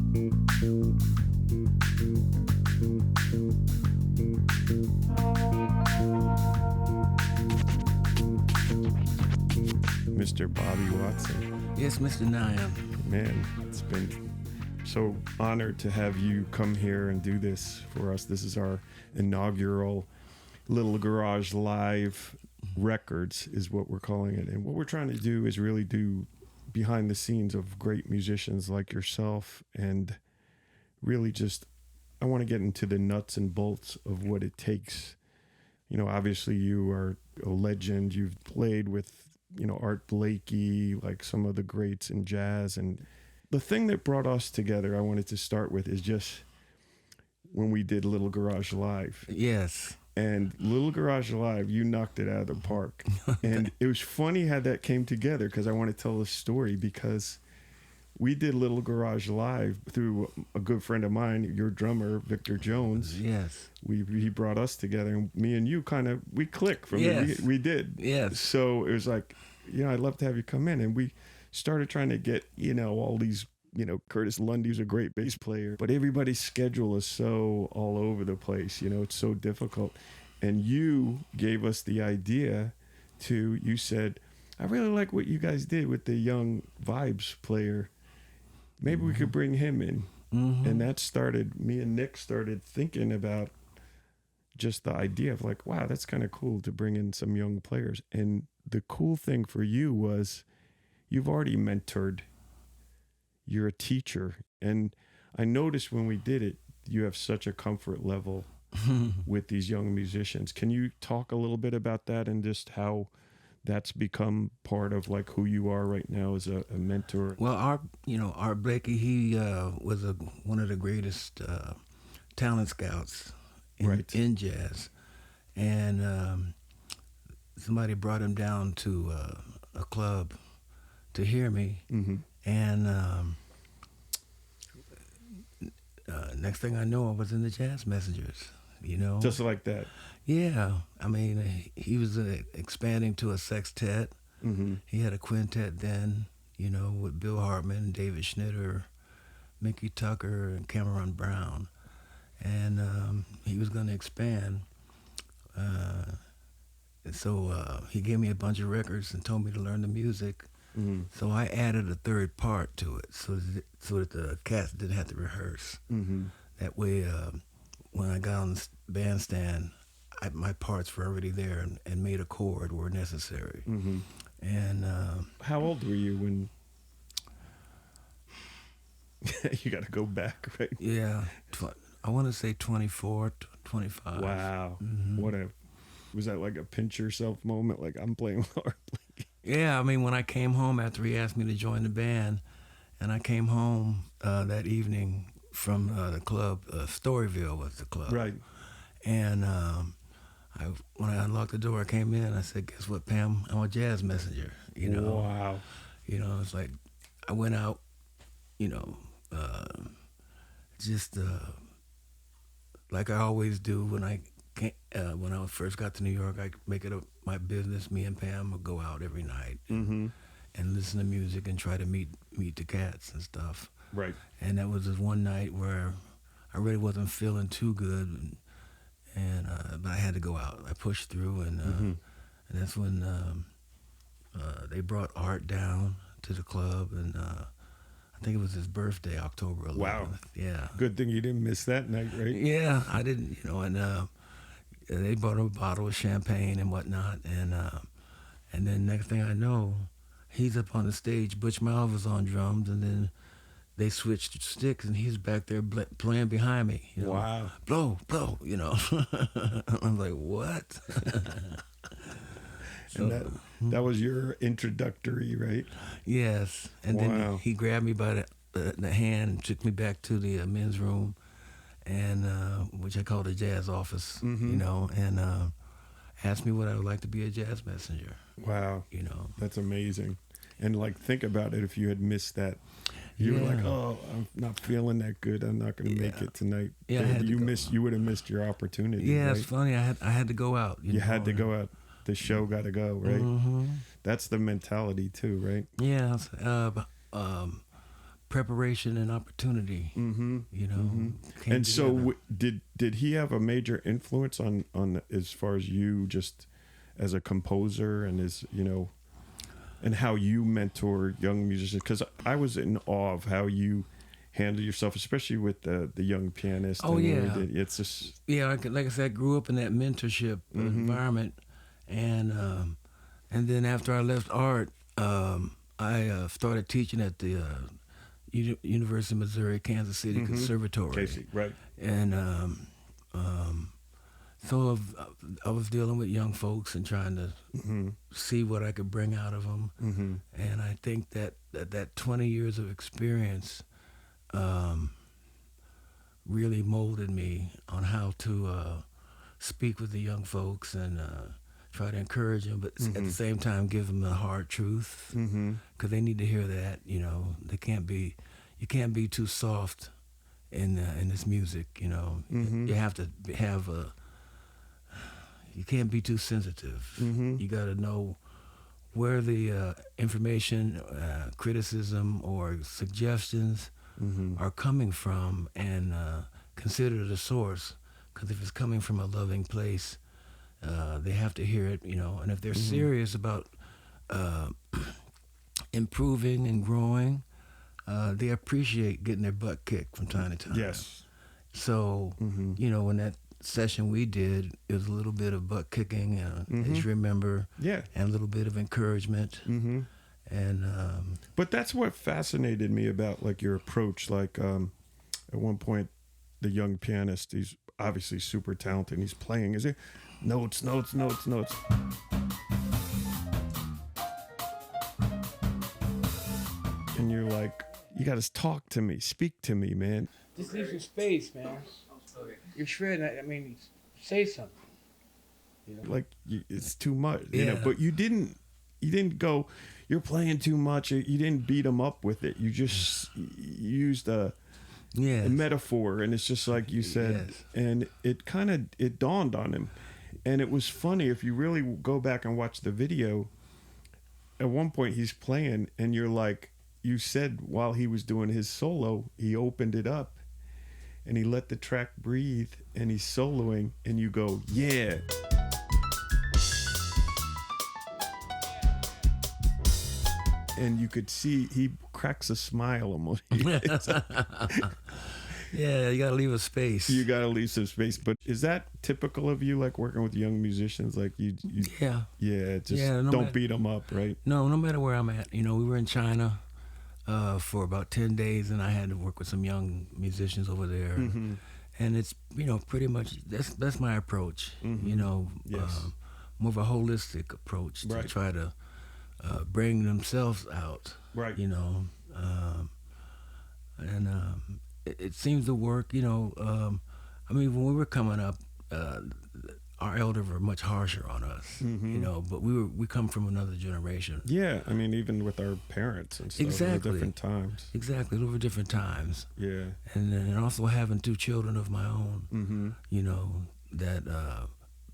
Mr. Bobby Watson. Yes, Mr. Nayan. Man, it's been so honored to have you come here and do this for us. This is our inaugural Lil Garage Live Records is what we're calling it. And what we're trying to do is really do behind the scenes of great musicians like yourself, and really just, I want to get into the nuts and bolts of what it takes. You know, obviously you are a legend. You've played with, you know, Art Blakey, like some of the greats in jazz. And the thing that brought us together, I wanted to start with, is just when we did Lil Garage Live. Yes. And Lil Garage Live, you knocked it out of the park. And it was funny how that came together, because I want to tell a story, because we did Lil Garage Live through a good friend of mine, your drummer, Victor Jones. Yes. He brought us together, and me and you we clicked from it. We did. Yes. So it was like, you know, I'd love to have you come in. And we started trying to get, you know, all these, you know, Curtis Lundy's a great bass player, but everybody's schedule is so all over the place. You know, it's so difficult. And you gave us the idea you said, I really like what you guys did with the young Vibes player. Maybe we could bring him in. Mm-hmm. And that started, me and Nick started thinking about just the idea of like, wow, that's kind of cool to bring in some young players. And the cool thing for you was you've already mentored. You're a teacher. And I noticed when we did it, you have such a comfort level with these young musicians. Can you talk a little bit about that and just how that's become part of like who you are right now as a mentor? Well, Art Blakey, he was one of the greatest talent scouts in jazz. And somebody brought him down to a club to hear me. Mm-hmm. And next thing I know, I was in the Jazz Messengers, you know. Just like that. Yeah. I mean, he was expanding to a sextet. Mm-hmm. He had a quintet then, you know, with Bill Hartman, David Schnitter, Mickey Tucker, and Cameron Brown. And he was going to expand. So he gave me a bunch of records and told me to learn the music. Mm-hmm. So I added a third part to it so that the cats didn't have to rehearse. Mm-hmm. That way, when I got on the bandstand, my parts were already there and made a chord where necessary. Mm-hmm. And how old were you when you got to go back, right? Yeah, I want to say 24, 25. Wow. Mm-hmm. Was that like a pinch yourself moment? Like, I'm playing with Art Blakey. Yeah, I mean, when I came home after he asked me to join the band, and I came home that evening from the club, Storyville was the club. Right. And when I unlocked the door, I came in, I said, guess what, Pam? I'm a jazz messenger, you know. Wow. You know, it's like, I went out, you know, just like I always do when I first got to New York, I make it my business. Me and Pam would go out every night and listen to music and try to meet the cats and stuff. Right. And that was this one night where I really wasn't feeling too good, but I had to go out. I pushed through, and that's when they brought Art down to the club, and I think it was his birthday, October 11th. Wow. Yeah. Good thing you didn't miss that night, right? Yeah, I didn't, you know, and they brought him a bottle of champagne and whatnot, and then next thing I know, he's up on the stage, Butch Malva's on drums, and then they switched sticks, and he's back there playing behind me. You know? Wow. Blow, you know. I'm like, what? And that was your introductory, right? Yes. And then he grabbed me by the hand and took me back to the men's room, and which I call the jazz office, you know, and asked me what I would like to be a jazz messenger. Wow. You know. That's amazing. And like, think about it, if you had missed that. You were like, oh, I'm not feeling that good. I'm not going to make it tonight. Yeah, you would have missed your opportunity. Yeah, right? It's funny. I had to go out. You had to go out. The show got to go, right? Mm-hmm. That's the mentality too, right? Yeah. preparation and opportunity. You know, came And so together. did he have a major influence on as far as you just as a composer and as and how you mentor young musicians? Because I was in awe of how you handle yourself, especially with the young pianist. Oh, yeah. It's just Like I said, I grew up in that mentorship environment, and then after I left art, I started teaching at the University of Missouri Kansas City Conservatory. Casey, right? And so I was dealing with young folks and trying to see what I could bring out of them. And I think that 20 years of experience really molded me on how to speak with the young folks and try to encourage them, but at the same time give them the hard truth, because they need to hear that. You can't be too soft in this music. You have to have you can't be too sensitive. You got to know where the information, criticism, or suggestions are coming from, and consider the source. Because if it's coming from a loving place, they have to hear it. And if they're serious about improving and growing, they appreciate getting their butt kicked from time to time. Yes. So, when that session we did, it was a little bit of butt kicking, as you remember, and a little bit of encouragement. And but that's what fascinated me about like your approach. Like at one point, the young pianist, he's obviously super talented. And he's playing, is it notes, notes, notes, notes. And you're like, you got to talk to me, speak to me, man. Just leave some space, man. You're shredding. I mean, say something. Like it's too much, But you didn't go, you're playing too much. You didn't beat him up with it. You just used a metaphor, and it's just like you said, and it dawned on him. And it was funny, if you really go back and watch the video, at one point he's playing, and you're like, you said while he was doing his solo, he opened it up and he let the track breathe, and he's soloing, and you go, yeah. And you could see he cracks a smile almost. Yeah, you got to leave a space. You got to leave some space. But is that typical of you, like working with young musicians? Like don't beat them up, right? No matter where I'm at. We were in China for about 10 days, and I had to work with some young musicians over there. And it's, pretty much, that's my approach, Yes. more of a holistic approach to try to bring themselves out, right? It seems to work. When we were coming up, our elders were much harsher on us, but we come from another generation. Yeah, even with our parents and stuff, exactly, different times. Exactly, over different times. Yeah, and also having 2 children of my own, that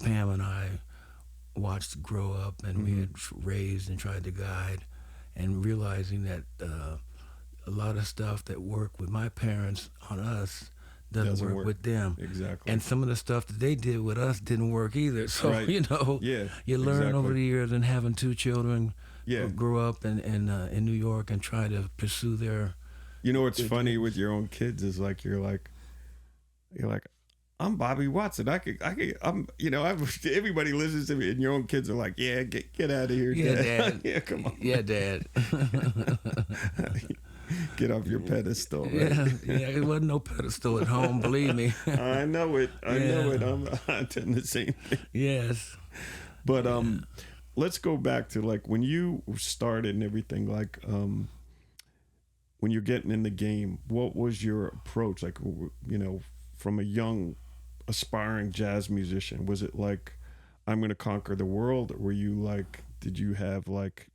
Pam and I watched grow up, and we had raised and tried to guide, and realizing that a lot of stuff that worked with my parents on us doesn't work with them. Exactly. And some of the stuff that they did with us didn't work either. So, you learn over the years, and having 2 children grow up in New York and try to pursue their... what's funny with your own kids is like, you're like, I'm Bobby Watson. Everybody listens to me, and your own kids are like, yeah, get out of here, Dad. Yeah, come on. Yeah, Dad. Get off your pedestal. Right? Yeah, it wasn't no pedestal at home, believe me. I know it. I'm doing the same thing. Yes. But let's go back to like when you started and everything, like when you're getting in the game, what was your approach? Like, from a young aspiring jazz musician, was it like, I'm going to conquer the world? Or were you like, did you have like,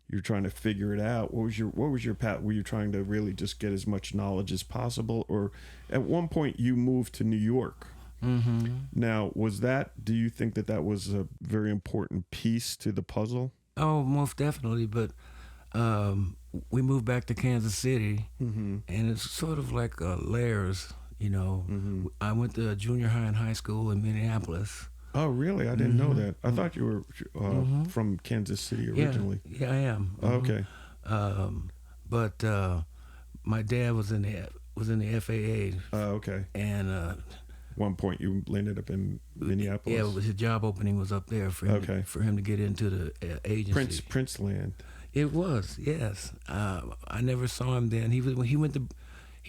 you're trying to figure it out? What was your path? Were you trying to really just get as much knowledge as possible? Or at one point you moved to New York. Now, do you think that was a very important piece to the puzzle? Oh, most definitely. But we moved back to Kansas City, Mm-hmm. and it's sort of like layers. Mm-hmm. I went to junior high and high school in Minneapolis. Oh, really? I didn't know Mhm. that. I thought you were from Kansas City originally. Yeah, I am. Oh, okay. But my dad was in the FAA, Okay. and One point you landed up in Minneapolis. yeah, his job opening was up there for him, Okay. for him to get into the agency. Prince Land. It was, yes. I never saw him then. He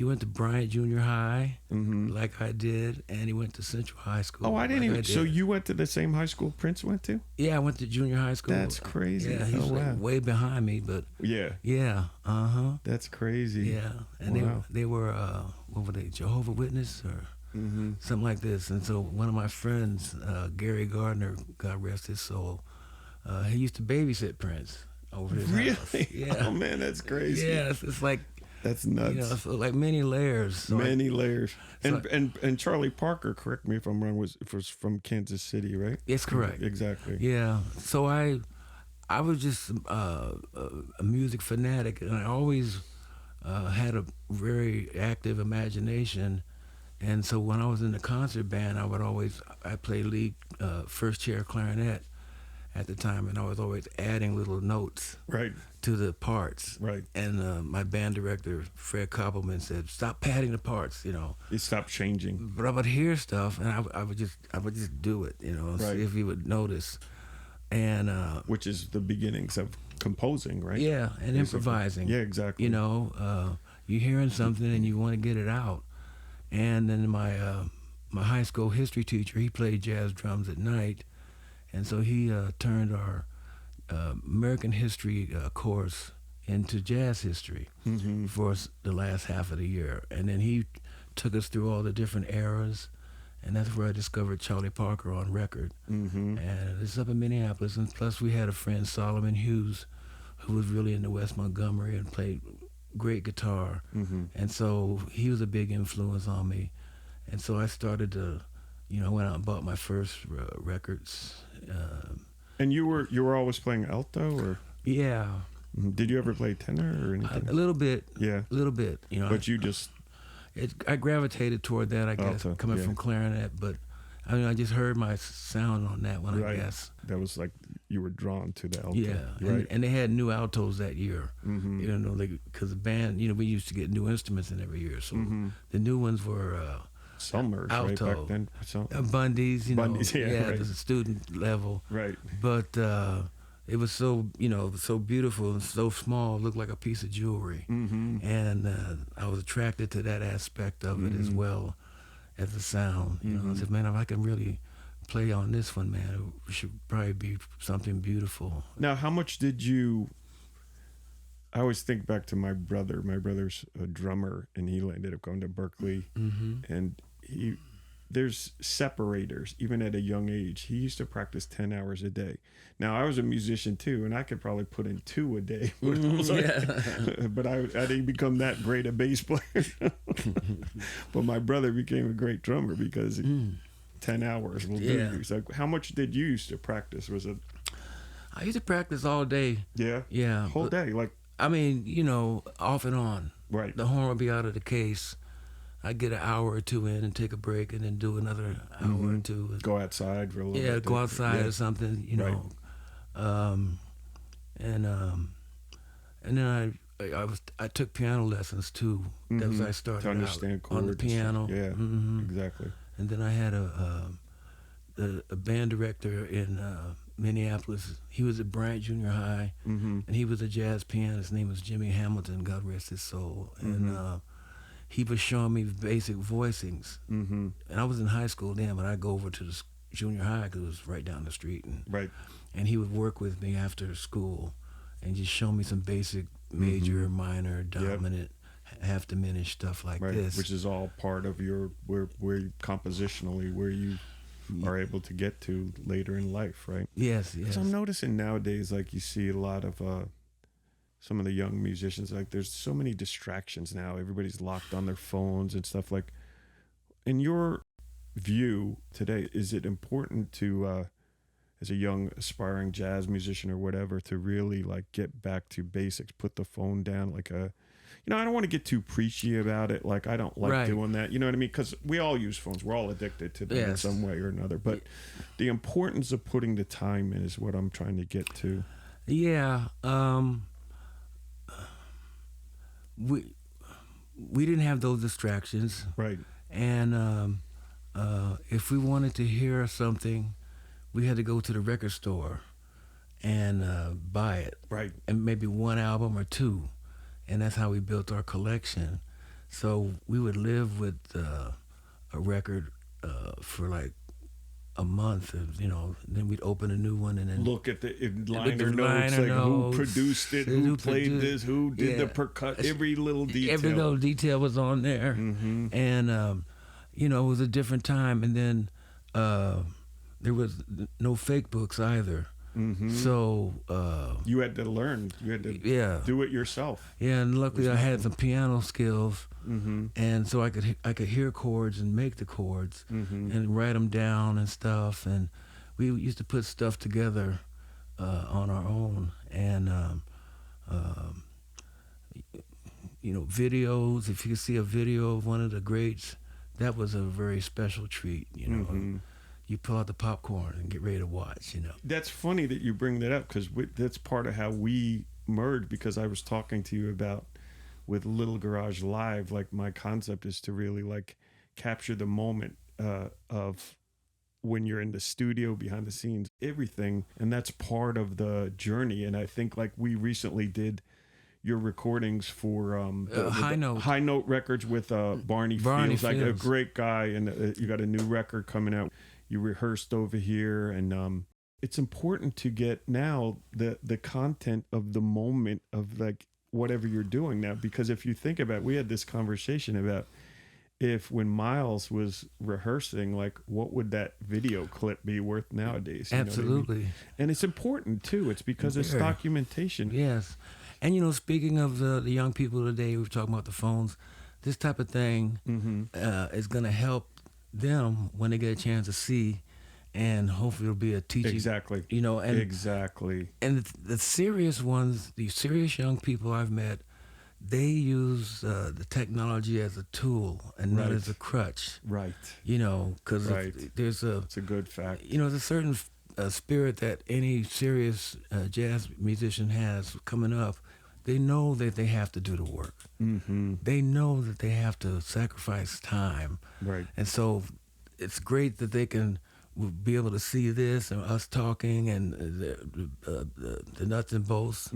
went to Bryant Junior High, Mm-hmm. like I did, and he went to Central High School. Oh, I didn't like even. So did. you went to the same high school Prince went to? Yeah, I went to junior high school. That's crazy. Yeah, he's Oh, wow. way behind me, but Yeah, yeah, that's crazy. yeah. And Wow. they were what were they, Jehovah's Witness or Mm-hmm. something like this. And so one of my friends, Gary Gardner, God rest his soul, he used to babysit Prince over his house. Really? Yeah. Oh man, that's crazy. Yeah, it's like, That's nuts. so like many layers. So Many layers. so And Charlie Parker, correct me if I'm wrong, was from Kansas City, right? it's correct. Exactly. Yeah. So I was just a music fanatic, and I always had a very active imagination. And so when I was in the concert band, I played lead first chair clarinet at the time, and I was always adding little notes Right. to the parts. Right. And my band director, Fred Koppelman, said, "Stop padding the parts, It stopped changing. But I would hear stuff, and I would just do it, and Right. see if he would notice. And Which is the beginnings of composing, right? yeah, and Basically. improvising. Yeah, exactly. You're hearing something and you want to get it out. And then my high school history teacher, he played jazz drums at night, and so he turned our American history course into jazz history Mm-hmm. for us the last half of the year. And then he took us through all the different eras, and that's where I discovered Charlie Parker on record. Mm-hmm. And it's up in Minneapolis. And plus we had a friend, Solomon Hughes, who was really into West Montgomery and played great guitar. Mm-hmm. And so he was a big influence on me. And so I started to, went out and bought my first records. And you were always playing alto, or Yeah, did you ever play tenor or anything? a little bit. Yeah. A little bit. But you just I gravitated toward that, I guess, Alto, coming yeah. from clarinet. But I just heard my sound on that one, Right. I guess. that was like you were drawn to the alto. Yeah, Right. and they had new altos that year. Mm-hmm. Because the band, we used to get new instruments in every year. So Mm-hmm. the new ones were Summers, right alto. back then. Bundy's, Bundy's, yeah, right. the student level. Right. But it was so, so beautiful and so small, it looked like a piece of jewelry. Mm-hmm. And I was attracted to that aspect of it as well as the sound. I said, man, if I can really play on this one, man, it should probably be something beautiful. Now, how much did you? I always think back to my brother. My brother's a drummer, and he ended up going to Berkeley, and there's separators even at a young age. He used to practice 10 hours a day. Now I was a musician too, and I could probably put in 2 a day. But I didn't become that great a bass player. But my brother became a great drummer because 10 hours will do you. So how much did you used to practice? Was it? I used to practice all day. Yeah. Yeah. Whole day, like. Off and on. Right. The horn would be out of the case. I'd get an hour or two in and take a break and then do another hour or two. Go outside for a little bit. Yeah, go outside Yeah. or something, Right. And then I took piano lessons too. That was I started To understand out on the chords and stuff. piano. Yeah, Mhm. exactly. And then I had a band director in Minneapolis. He was at Bryant Junior High, and he was a jazz pianist. His name was Jimmy Hamilton, God rest his soul. And he was showing me basic voicings. Mm-hmm. And I was in high school then, but I'd go over to the junior high because it was right down the street. Right. And he would work with me after school and just show me some basic major, minor, dominant, half diminished stuff like Right. this. Which is all part of your where compositionally where you are able to get to later in life, right? Yes. Because I'm noticing nowadays, like you see a lot of some of the young musicians, like there's so many distractions now. Everybody's locked on their phones and stuff. Like, in your view today, is it important to as a young aspiring jazz musician or whatever, to really like get back to basics, put the phone down, like a, I don't want to get too preachy about it. Like, I don't like doing that. You know what I mean? Because we all use phones. We're all addicted to them in some way or another. But the importance of putting the time in is what I'm trying to get to. Yeah. We didn't have those distractions. Right. And if we wanted to hear something, we had to go to the record store and buy it. Right. And maybe one album or two. And that's how we built our collection. So we would live with a record for like a month, and then we'd open a new one and then look at the liner notes, like who produced it, who played this, who did the percussion, every little detail. Every little detail was on there, and it was a different time. And then there was no fake books either. So you had to learn. You had to do it yourself. Yeah, and luckily I had some piano skills, and so I could hear chords and make the chords and write them down and stuff. And we used to put stuff together on our own. And videos. If you could see a video of one of the greats, that was a very special treat. You pull out the popcorn and get ready to watch, That's funny that you bring that up, because that's part of how we merged, because I was talking to you about with Lil Garage Live, like my concept is to really like capture the moment of when you're in the studio, behind the scenes, everything. And that's part of the journey. And I think like we recently did your recordings for High Note Records with Barney Fields, like a great guy. And you got a new record coming out. You rehearsed over here, and it's important to get now the content of the moment of like whatever you're doing now, because if you think about it, we had this conversation about if when Miles was rehearsing, like what would that video clip be worth nowadays? Absolutely. I mean? And it's important too. It's because it's documentation. Yes. And speaking of the young people today, we were talking about the phones, this type of thing is going to help them when they get a chance to see, and hopefully it'll be a teaching. Exactly. And exactly. And the serious ones, the serious young people I've met, they use the technology as a tool and not as a crutch. Right. Because it's a good fact. There's a certain spirit that any serious jazz musician has coming up. They know that they have to do the work. They know that they have to sacrifice time. Right. And so it's great that they can be able to see this and us talking and the nuts and bolts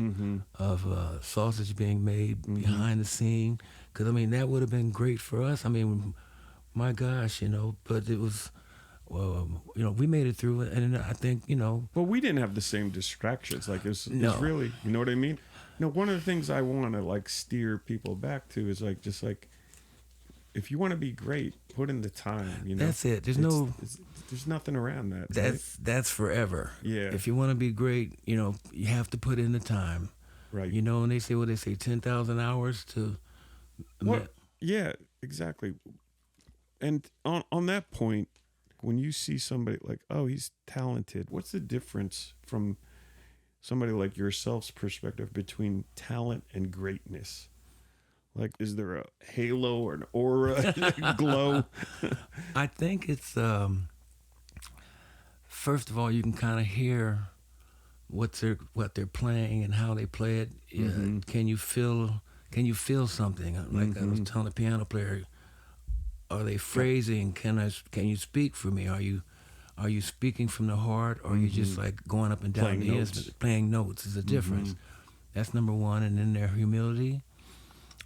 of sausage being made behind the scene. Because, that would have been great for us. My gosh, but it was... we made it through, and I think, Well, we didn't have the same distractions. Like, it's really, you know what I mean? One of the things I want to, like, steer people back to is, like, just, like, if you want to be great, put in the time, That's it. There's nothing around that. That's forever. Yeah. If you want to be great, you have to put in the time. Right. And they say 10,000 hours to... Well, yeah, exactly. And on that point, when you see somebody like, oh, he's talented, what's the difference from somebody like yourself's perspective between talent and greatness? Like, is there a halo or an aura, glow? I think it's, first of all, you can kind of hear what they're playing and how they play it. Can you feel something? Like I was telling the piano player, are they phrasing? Can you speak for me? Are you speaking from the heart, or are you just like going up and down playing the notes. instrument? Playing notes is a difference. That's number one. And then their humility,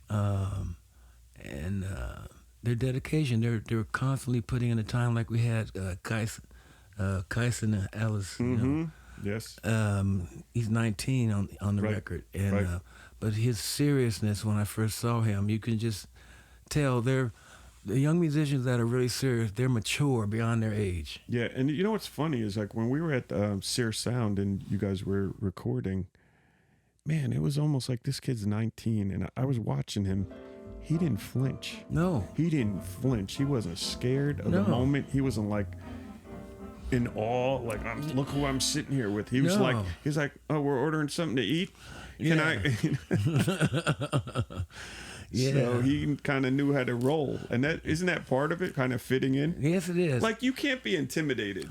and their dedication. They're constantly putting in the time. Like we had Kyson Ellis. Yes. He's 19 on the record, and but his seriousness when I first saw him, you can just tell the young musicians that are really serious, they're mature beyond their age. Yeah, and you know what's funny is like when we were at Sear Sound and you guys were recording, man, it was almost like this kid's 19, and I was watching him. He didn't flinch. No. He didn't flinch. He wasn't scared of the moment. He wasn't like, in awe? Like, look who I'm sitting here with. He was No. like, oh, we're ordering something to eat. Can I? Yeah. So he kind of knew how to roll, and that isn't that part of it, kind of fitting in. Yes, it is. Like, you can't be intimidated.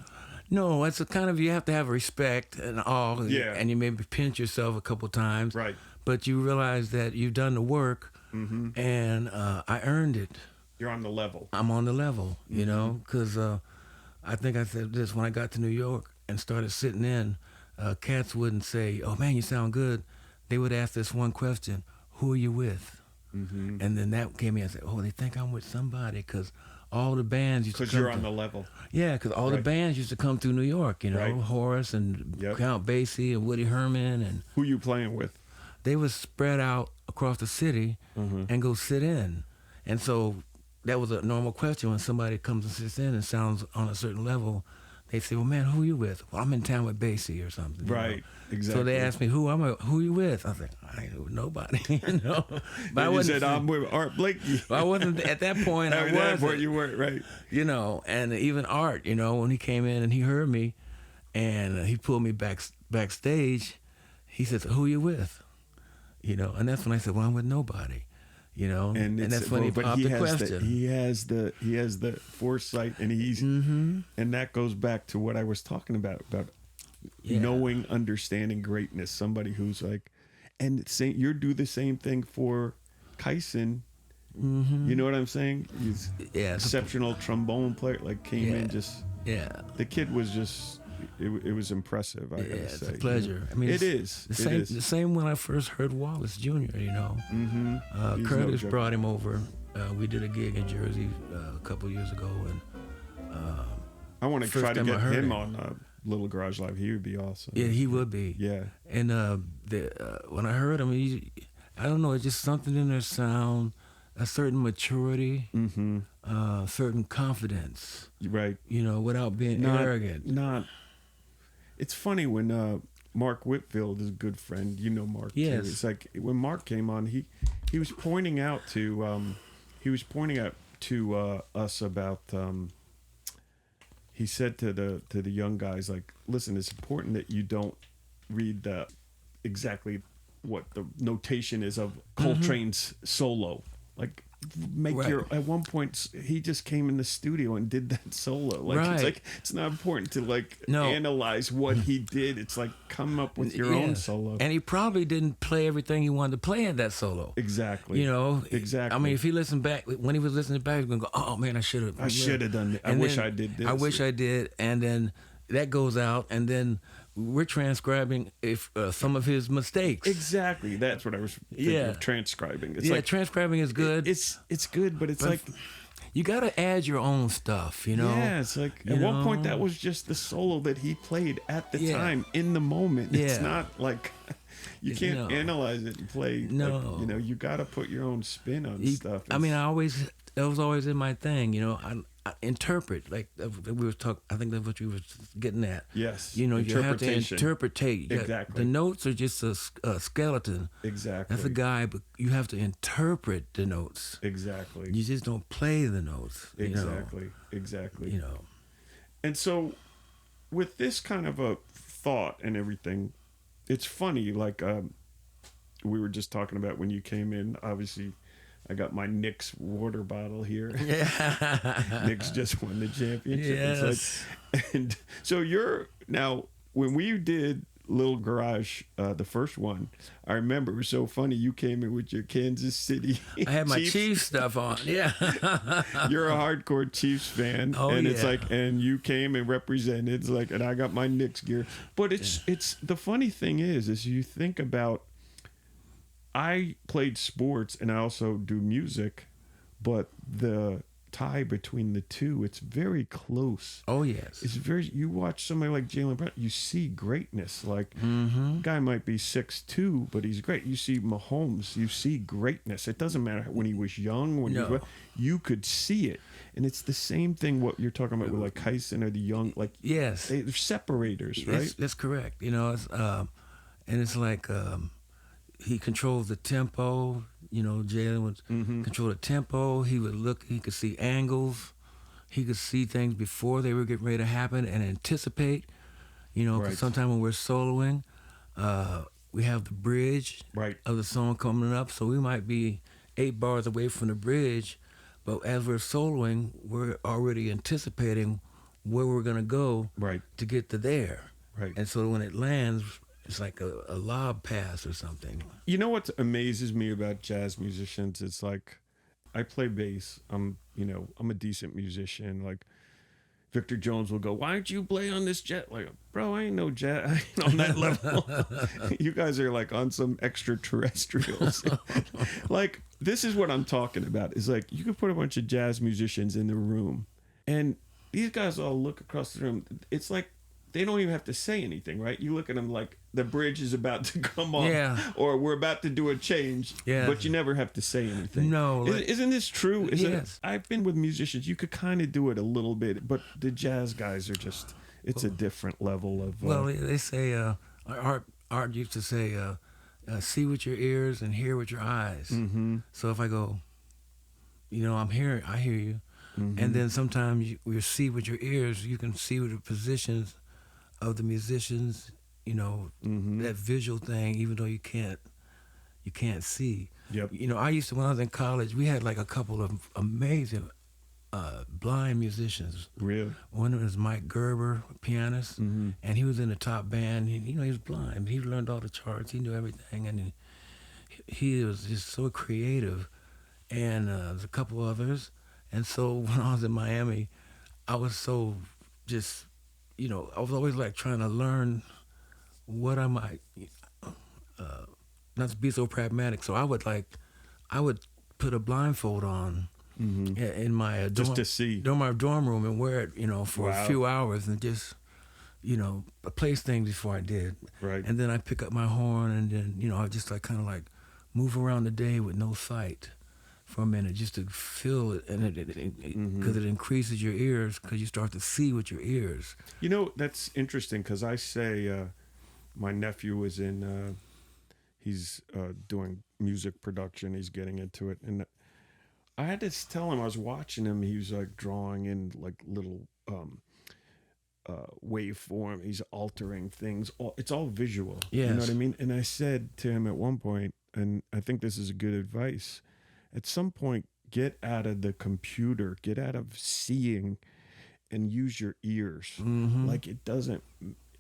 No, it's a kind of, you have to have respect and awe. Yeah. And you maybe pinch yourself a couple times. Right. But you realize that you've done the work, and I earned it. You're on the level. I'm on the level, you know, because I think I said this when I got to New York and started sitting in. Cats wouldn't say, "Oh man, you sound good." They would ask this one question: "Who are you with?" And then that came in and said, "Oh, they think I'm with somebody," because all the bands used to come. Because you're on the level. Yeah, because all the bands used to come through New York, you know, Right. Horace and Count Basie and Woody Herman, and Who you playing with? they would spread out across the city and go sit in. And so that was a normal question when somebody comes and sits in and sounds on a certain level. They say, "Well, man, who you with?" "Well, I'm in town with Basie or something." you Right, know? exactly. So they asked me, who you with? I was like, "I ain't with nobody," you know. But And you said, "I'm with Art Blakey." I wasn't at that point. At I that wasn't. point, you weren't, right. You know, and even Art, you know, when he came in and he heard me, and he pulled me backstage, he said, "Who you with?" You know, and that's when I said, "Well, I'm with nobody." You know, and that's when he popped the question. He has the foresight, and he's and that goes back to what I was talking about knowing, understanding greatness. Somebody who's like, and you do the same thing for Kyson. You know what I'm saying? He's exceptional trombone player. Like came in just the kid was just. It was impressive. I gotta say, it's a pleasure. I mean, it is. The same when I first heard Wallace Jr. You know, Curtis brought him over. We did a gig in Jersey a couple years ago, and I want to try to time I get heard him it. on Lil Garage Live. He would be awesome. Yeah, he would be. Yeah. And when I heard him, I don't know, it's just something in their sound, a certain maturity, certain confidence. Right. You know, without being arrogant. It's funny when Mark Whitfield is a good friend. You know Mark too. Yes. It's like when Mark came on, he was pointing out to us about. He said to the young guys, like, listen, it's important that you don't read exactly what the notation is of Coltrane's solo. Like, make your. At one point, he just came in the studio and did that solo. Like, it's not important to analyze what he did. It's like come up with your own solo. And he probably didn't play everything he wanted to play in that solo. Exactly. You know. Exactly. I mean, if he listened back, when he was listening back, he was gonna go, "Oh man, I should have done it. I wish I did this. I wish I did." And then that goes out, and then we're transcribing some of his mistakes. Exactly. That's what I was thinking of transcribing. It's like transcribing is good. It's good, but it's like you got to add your own stuff, you know? Yeah, it's like at one point that was just the solo that he played at the time in the moment. It's not like you can't analyze it and play. No. Like, you got to put your own spin on stuff. I mean, that was always in my thing, you know. I interpret, like we were talking. I think that's what you were getting at. Yes. You know, you have to interpretate. Exactly. The notes are just a skeleton. Exactly. That's a guy, but you have to interpret the notes. Exactly. You just don't play the notes. Exactly. Exactly. You know. And so, with this kind of a thought and everything, it's funny. Like we were just talking about when you came in. Obviously, I got my Knicks water bottle here. Yeah. Knicks just won the championship. Yes. It's like, and so when we did Lil Garage, the first one, I remember it was so funny. You came in with your Kansas City. I had my Chiefs stuff on. Yeah. You're a hardcore Chiefs fan. Oh, and it's yeah. like, and you came and represented. It's like, and I got my Knicks gear. But it's the funny thing is you think about, I played sports and I also do music, but the tie between the two, it's very close. Oh, yes. It's you watch somebody like Jaylen Brown, you see greatness. Like, guy might be 6'2", but he's great. You see Mahomes, you see greatness. It doesn't matter when he was young, you could see it. And it's the same thing what you're talking about with like Kyson or the young, like, yes, they're separators, right? That's correct. You know, it's, and it's like, he controls the tempo. You know, Jalen would control the tempo. He would look. He could see angles. he could see things before they were getting ready to happen and anticipate. You know, because sometimes when we're soloing, we have the bridge of the song coming up, so we might be 8 bars away from the bridge, but as we're soloing, we're already anticipating where we're gonna go to get to there. Right. And so when it lands, it's like a lob pass or something. You know what amazes me about jazz musicians? It's like, I play bass. I'm a decent musician. Like, Victor Jones will go, "Why don't you play on this jet?" Like, bro, I ain't no jet. I ain't on that level. You guys are like on some extraterrestrials. Like, this is what I'm talking about. Is like, you could put a bunch of jazz musicians in the room, and these guys all look across the room. It's like they don't even have to say anything, right? You look at them like the bridge is about to come on, or we're about to do a change, but you never have to say anything. No. Isn't this true? I've been with musicians, you could kind of do it a little bit, but the jazz guys are just, it's a different level of... Well, they say, Art used to say, see with your ears and hear with your eyes. Mm-hmm. So if I go, I hear you. Mm-hmm. And then sometimes you see with your ears, you can see with the positions of the musicians, that visual thing, even though you can't see. Yep. I used to, when I was in college, we had like a couple of amazing blind musicians. Really? One was Mike Gerber, pianist, and he was in the top band. He was blind, but he learned all the charts. He knew everything, and he was just so creative. And there's a couple others. And so when I was in Miami, I was so just, I was always like trying to learn what I might, not to be so pragmatic. So I would put a blindfold on in my just to see during my dorm room and wear it, for a few hours and just, place things before I did. Right. And then I pick up my horn and then, I just like kind of like move around the day with no sight for a minute just to feel it, and because it increases your ears because you start to see with your ears. That's interesting because I say my nephew is he's doing music production. He's getting into it, and I had to tell him, I was watching him. He was like drawing in like little waveform. He's altering things. It's all visual. Yes. You know what I mean? And I said to him at one point, and I think this is good advice, at some point, get out of the computer, get out of seeing, and use your ears. Mm-hmm. Like it doesn't,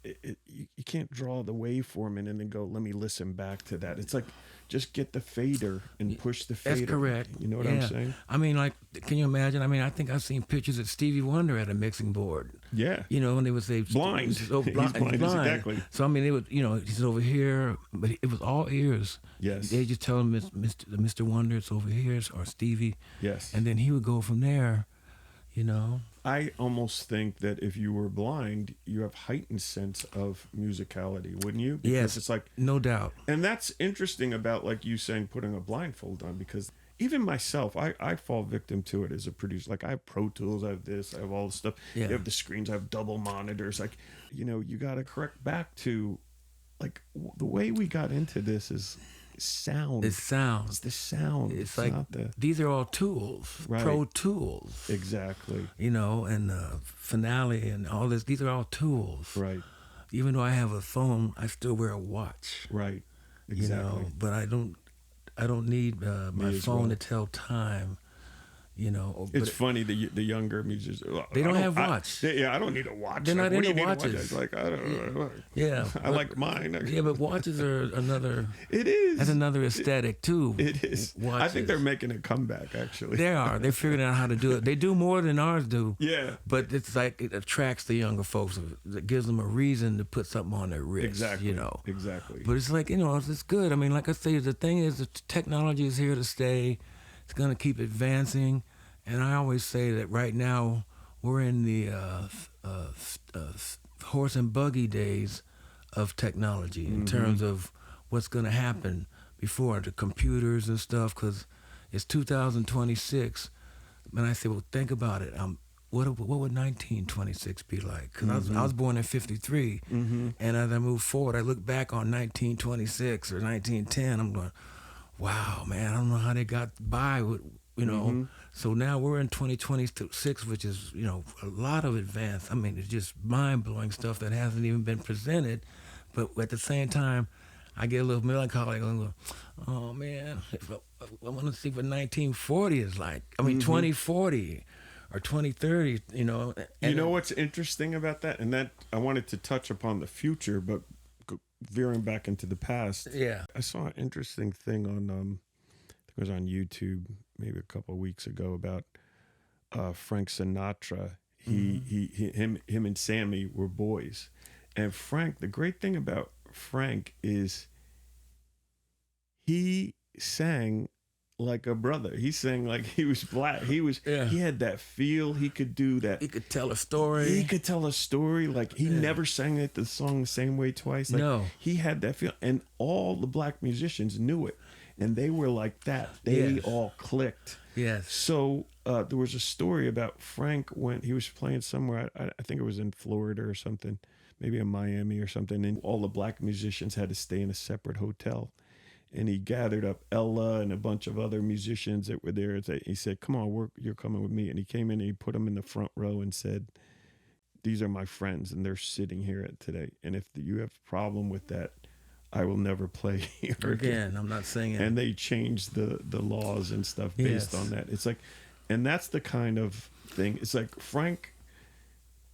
you can't draw the waveform in and then go, let me listen back to that. It's like, just get the fader and push the fader. That's correct. You know what I'm saying? I mean, like, can you imagine? I mean, I think I've seen pictures of Stevie Wonder at a mixing board. Yeah. When they would say... Blind. So He's blind. Exactly. So, I mean, they would, he's over here, but it was all ears. Yes. They just tell him, Mr. Wonder, it's over here, or Stevie. Yes. And then he would go from there, I almost think that if you were blind, you have heightened sense of musicality, wouldn't you? Because yes, it's like, no doubt. And that's interesting about, like you saying, putting a blindfold on, because even myself, I fall victim to it as a producer. Like, I have Pro Tools, I have this, I have all this stuff. Yeah. You have the screens, I have double monitors. Like, you got to correct back to, like, the way we got into this is sound. It's sound. It's the sound. It's like, these are all tools, right. Pro Tools. Exactly. And Finale and all this, these are all tools. Right. Even though I have a phone, I still wear a watch. Right. Exactly. But I don't need my phone to tell time. It's funny, the younger musicians, they don't have watch. I don't need a watch. They're not into watches. It's like, I don't know. Yeah. I like mine. Yeah, but watches are another. It is. That's another aesthetic too. It is. Watches. I think they're making a comeback, actually. They are. They're figuring out how to do it. They do more than ours do. Yeah. But it's like it attracts the younger folks. It gives them a reason to put something on their wrist. Exactly. Exactly. But it's like, it's good. I mean, like I say, the thing is, the technology is here to stay. It's going to keep advancing. And I always say that right now we're in the horse and buggy days of technology in terms of what's going to happen before the computers and stuff, because it's 2026. And I say, well, think about it. What would 1926 be like? Because I was born in 53, and as I move forward, I look back on 1926 or 1910. I'm going, wow, man, I don't know how they got by with, So now we're in 2026, which is, a lot of advance. I mean, it's just mind-blowing stuff that hasn't even been presented. But at the same time, I get a little melancholy. I go, oh, man, I want to see what 1940 is like. I mean, 2040 or 2030, And you know what's interesting about that? And that I wanted to touch upon the future, but veering back into the past. Yeah. I saw an interesting thing on, I think it was on YouTube maybe a couple of weeks ago about Frank Sinatra. Him and Sammy were boys. And Frank, the great thing about Frank is he sang like a brother. He sang like he was black. He had that feel. He could do that. He could tell a story. Like he never sang the song the same way twice. Like, no. He had that feel. And all the black musicians knew it. And they were like that. They all clicked. Yes. So there was a story about Frank when he was playing somewhere. I think it was in Florida or something, maybe in Miami or something. And all the black musicians had to stay in a separate hotel. And he gathered up Ella and a bunch of other musicians that were there. He said, come on, you're coming with me. And he came in and he put them in the front row and said, these are my friends and they're sitting here today. And if you have a problem with that, I will never play here again. I'm not singing. And they changed the laws and stuff based on that. It's like, and that's the kind of thing. It's like Frank,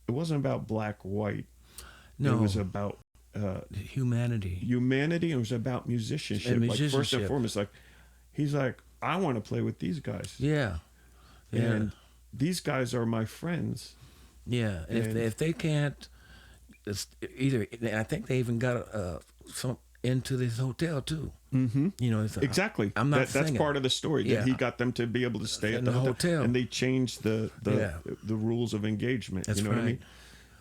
it wasn't about black, white. No. It was about humanity. And it was about musicianship. Like first and foremost, like he's like, I want to play with these guys. Yeah. And these guys are my friends. Yeah. And if they can't, it's either, I think they even got some into this hotel too. Mm-hmm. Exactly. I'm not. That's part of the story. That he got them to be able to stay at the hotel, and they changed the rules of engagement. That's what I mean?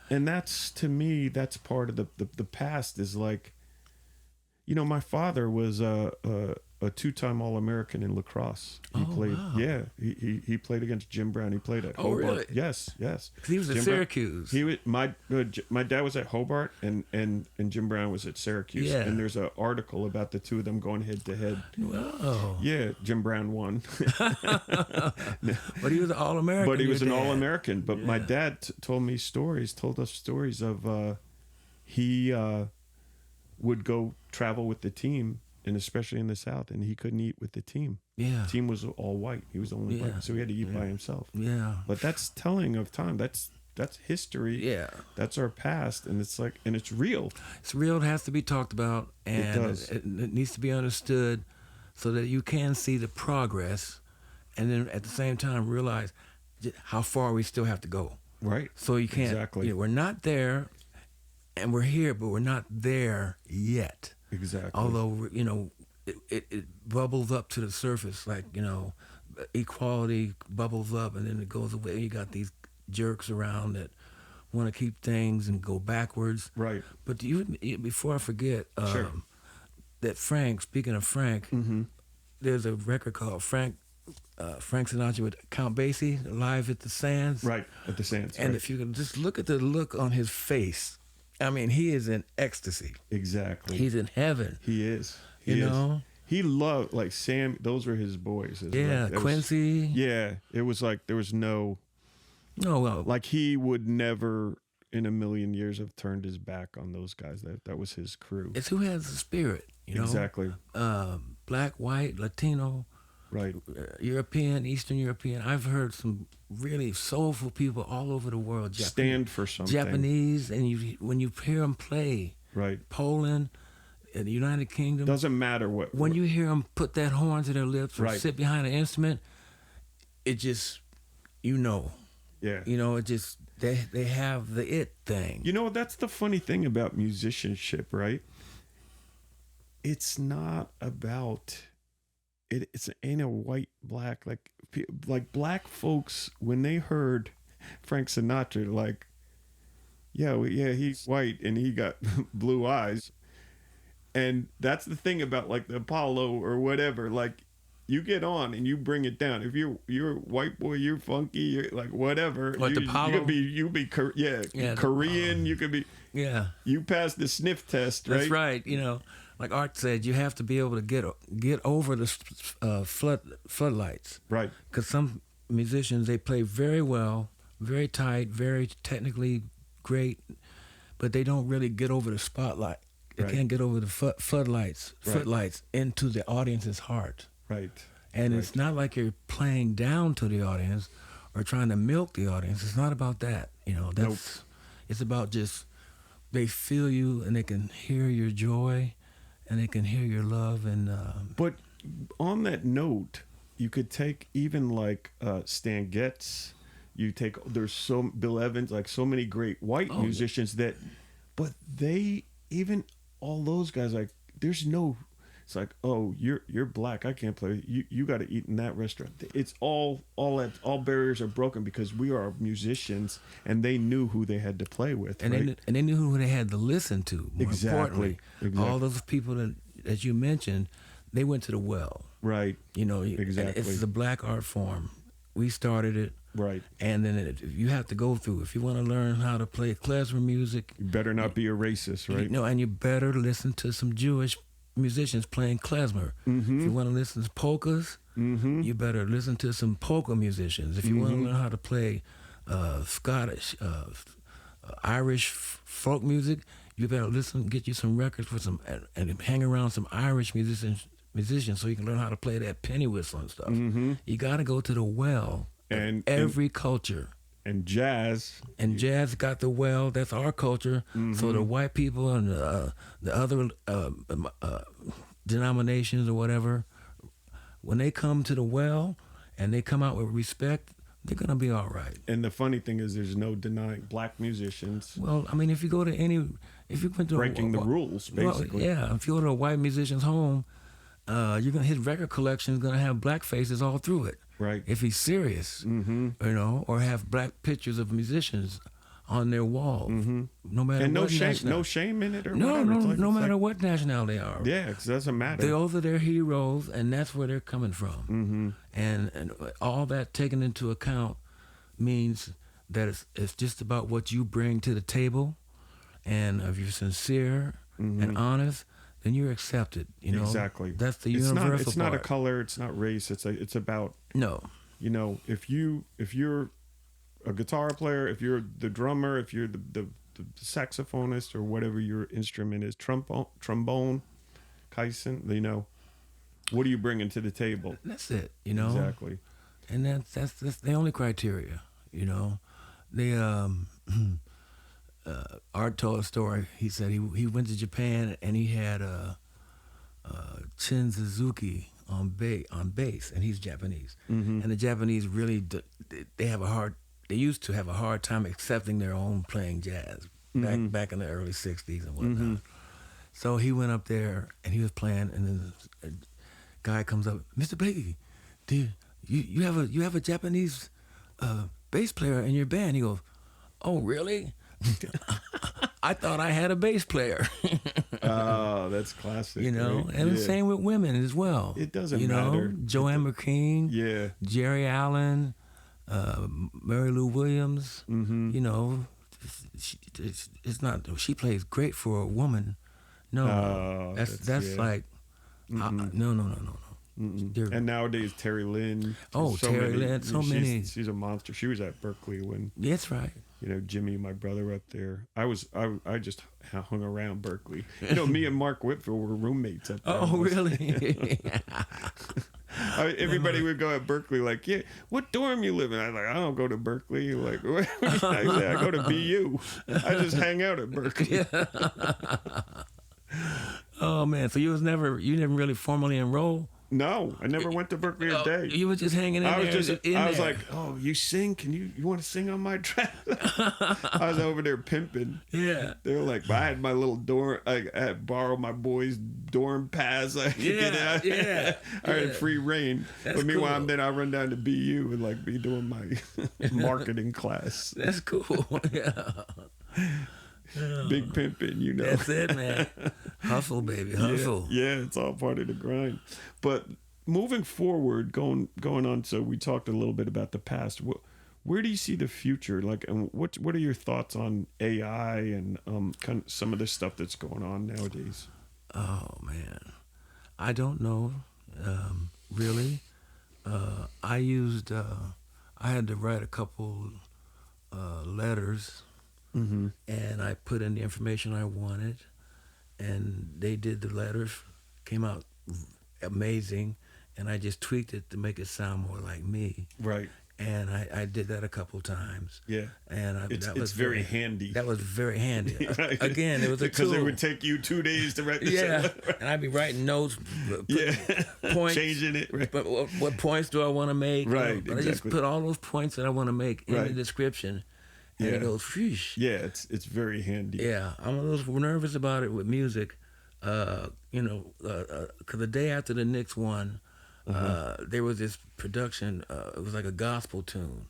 And that's, to me, that's part of the past. Is like, my father was a two-time All-American in lacrosse. He played. Wow. Yeah, he played against Jim Brown. He played at Hobart. Really? Yes. He was at Syracuse. He was my dad was at Hobart, and Jim Brown was at Syracuse. Yeah. And there's an article about the two of them going head to head. Wow. Yeah, Jim Brown won. But he was an All-American. But he was an All-American. But my dad told us stories of he would go travel with the team, and especially in the South, and he couldn't eat with the team. Yeah. The team was all white. He was the only black, so he had to eat by himself. Yeah. But that's telling of time. That's history. Yeah. That's our past, and it's like, and it's real. It's real. It has to be talked about, and it does. It needs to be understood so that you can see the progress, and then at the same time realize how far we still have to go. Right. So you can't. Exactly. We're not there, and we're here, but we're not there yet. Exactly. Although, it bubbles up to the surface, like, equality bubbles up and then it goes away. You got these jerks around that want to keep things and go backwards. Right. But before I forget, sure. that Frank, speaking of Frank, there's a record called Frank Sinatra with Count Basie, Live at the Sands. Right, at the Sands. And if you can just look at the look on his face, I mean, he is in ecstasy. Exactly. He's in heaven. He is. He loved, like, Sam, those were his boys. Yeah, like, Quincy. It was like there was no, well, like he would never in a million years have turned his back on those guys. That was his crew. It's who has the spirit, Exactly. Black, white, Latino, right, European, Eastern European. I've heard some really soulful people all over the world. Stand for something. Japanese, and when you hear them play, right, Poland, the United Kingdom. Doesn't matter what. When you hear them put that horn to their lips or right. sit behind an instrument, it just, Yeah. It just, they have the it thing. That's the funny thing about musicianship, right? It's not about, it ain't a white, black, like black folks, when they heard Frank Sinatra, like, he's white and he got blue eyes. And that's the thing about, like, the Apollo or whatever, like, you get on and you bring it down. If you're a white boy, you're funky, you're like whatever. What, the Apollo? You could be Korean. You could be. Yeah. You pass the sniff test, right? That's right. Like Art said, you have to be able to get over the floodlights. Right. Because some musicians, they play very well, very tight, very technically great, but they don't really get over the spotlight. They can't get over the footlights into the audience's heart. Right. And it's not like you're playing down to the audience or trying to milk the audience. It's not about that. It's about just they feel you and they can hear your joy and they can hear your love. And but on that note, you could take even like Stan Getz. There's Bill Evans, like so many great white musicians but they even all those guys, like there's no, it's like, oh, you're black, I can't play. You got to eat in that restaurant. It's all barriers are broken because we are musicians, and they knew who they had to play with, and they knew who they had to listen to. More importantly, all those people that you mentioned, they went to the well. Right. Exactly. It's the black art form. We started it. Right. And then you have to go through. If you want to learn how to play klezmer music, you better not be a racist, right? And you better listen to some Jewish musicians playing klezmer. Mm-hmm. If you want to listen to polkas, you better listen to some polka musicians. If you want to learn how to play Scottish, Irish folk music, you better get you some records for and hang around some Irish musicians so you can learn how to play that penny whistle and stuff. Mm-hmm. You got to go to the well. And every culture. And jazz. And jazz got the well. That's our culture. Mm-hmm. So the white people and the other denominations or whatever, when they come to the well and they come out with respect, they're going to be all right. And the funny thing is there's no denying black musicians. Well, I mean, if you went to breaking the rules, basically. Well, yeah, if you go to a white musician's home, his record collection is going to have black faces all through it. Right. If he's serious, or have black pictures of musicians on their walls, no matter and what no shame in it, or no matter what nationality they are. Yeah, because it doesn't matter. Those are their heroes, and that's where they're coming from. And all that taken into account means that it's just about what you bring to the table, and if you're sincere and honest, then you're accepted. Exactly. That's the universal It's not a color. It's not race. It's about if you're a guitar player, if you're the drummer, if you're the saxophonist or whatever your instrument is, trombone, kaisen, what are you bringing to the table? That's it. Exactly. And that's the only criteria. Art told a story. He said he went to Japan and he had Chin Suzuki on bass, and he's Japanese. And the Japanese really they used to have a hard time accepting their own playing jazz back in the early '60s and whatnot. So he went up there and he was playing, and then a guy comes up, Mr. Blakey, you have a Japanese bass player in your band? He goes, oh really? I thought I had a bass player. Oh, that's classic. And the same with women as well. It doesn't matter. Joanne McKean, Jerry Allen, Mary Lou Williams. It's not. She plays great for a woman. No, that's like no. And nowadays Terry Lynn. Terry Lynn. So many. She's a monster. She was at Berkeley when. That's right. Jimmy, my brother, up there. I just hung around Berkeley. Me and Mark Whitfield were roommates up there. Oh, really? Everybody would go at Berkeley like, yeah, what dorm you live in? I was like, I don't go to Berkeley. Like, I go to BU. I just hang out at Berkeley. Oh man, so you never really formally enrolled? No, I never went to Berkeley a day. You were just hanging in I there. Was like, oh, you sing? Can you want to sing on my track? I was over there pimping. Yeah. They were like, I had my little dorm. I had borrowed my boy's dorm pass. I had free reign. That's but meanwhile, cool. Then I run down to BU and be doing my marketing class. That's cool. Yeah. Big pimping, That's it, man. Hustle, baby, hustle. Yeah, it's all part of the grind. But moving forward, going on, so we talked a little bit about the past. Where do you see the future? And what are your thoughts on AI and kind of some of the stuff that's going on nowadays? Oh man, I don't know. Really, I used I had to write a couple letters, and I put in the information I wanted, and they did the letters, came out amazing, and I just tweaked it to make it sound more like me. Right. And I did that a couple times. Yeah. And That was very handy. That was very handy. Right. Again, it was a tool. Because it would take you 2 days to write the Yeah, and I'd be writing notes, points, changing it. Right. But what points do I want to make? Right, But exactly. I just put all those points that I want to make in the Right. description, and it goes, phew. Yeah, it's very handy. Yeah, I'm a little nervous about it with music, because the day after the Knicks won, there was this production. It was like a gospel tune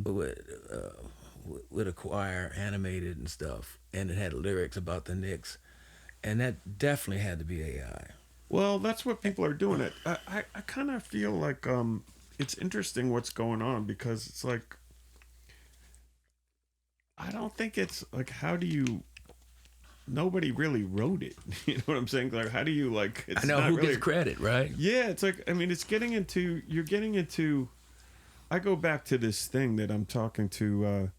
with a choir animated and stuff, and it had lyrics about the Knicks, and that definitely had to be AI. Well, that's what people are doing. I kind of feel like it's interesting what's going on, because it's like, I don't think it's like, nobody really wrote it. You know what I'm saying? Like, how do you, like, it's I know not who really, gets credit, right? Yeah, it's like, I mean, you're getting into, I go back to this thing that I'm talking to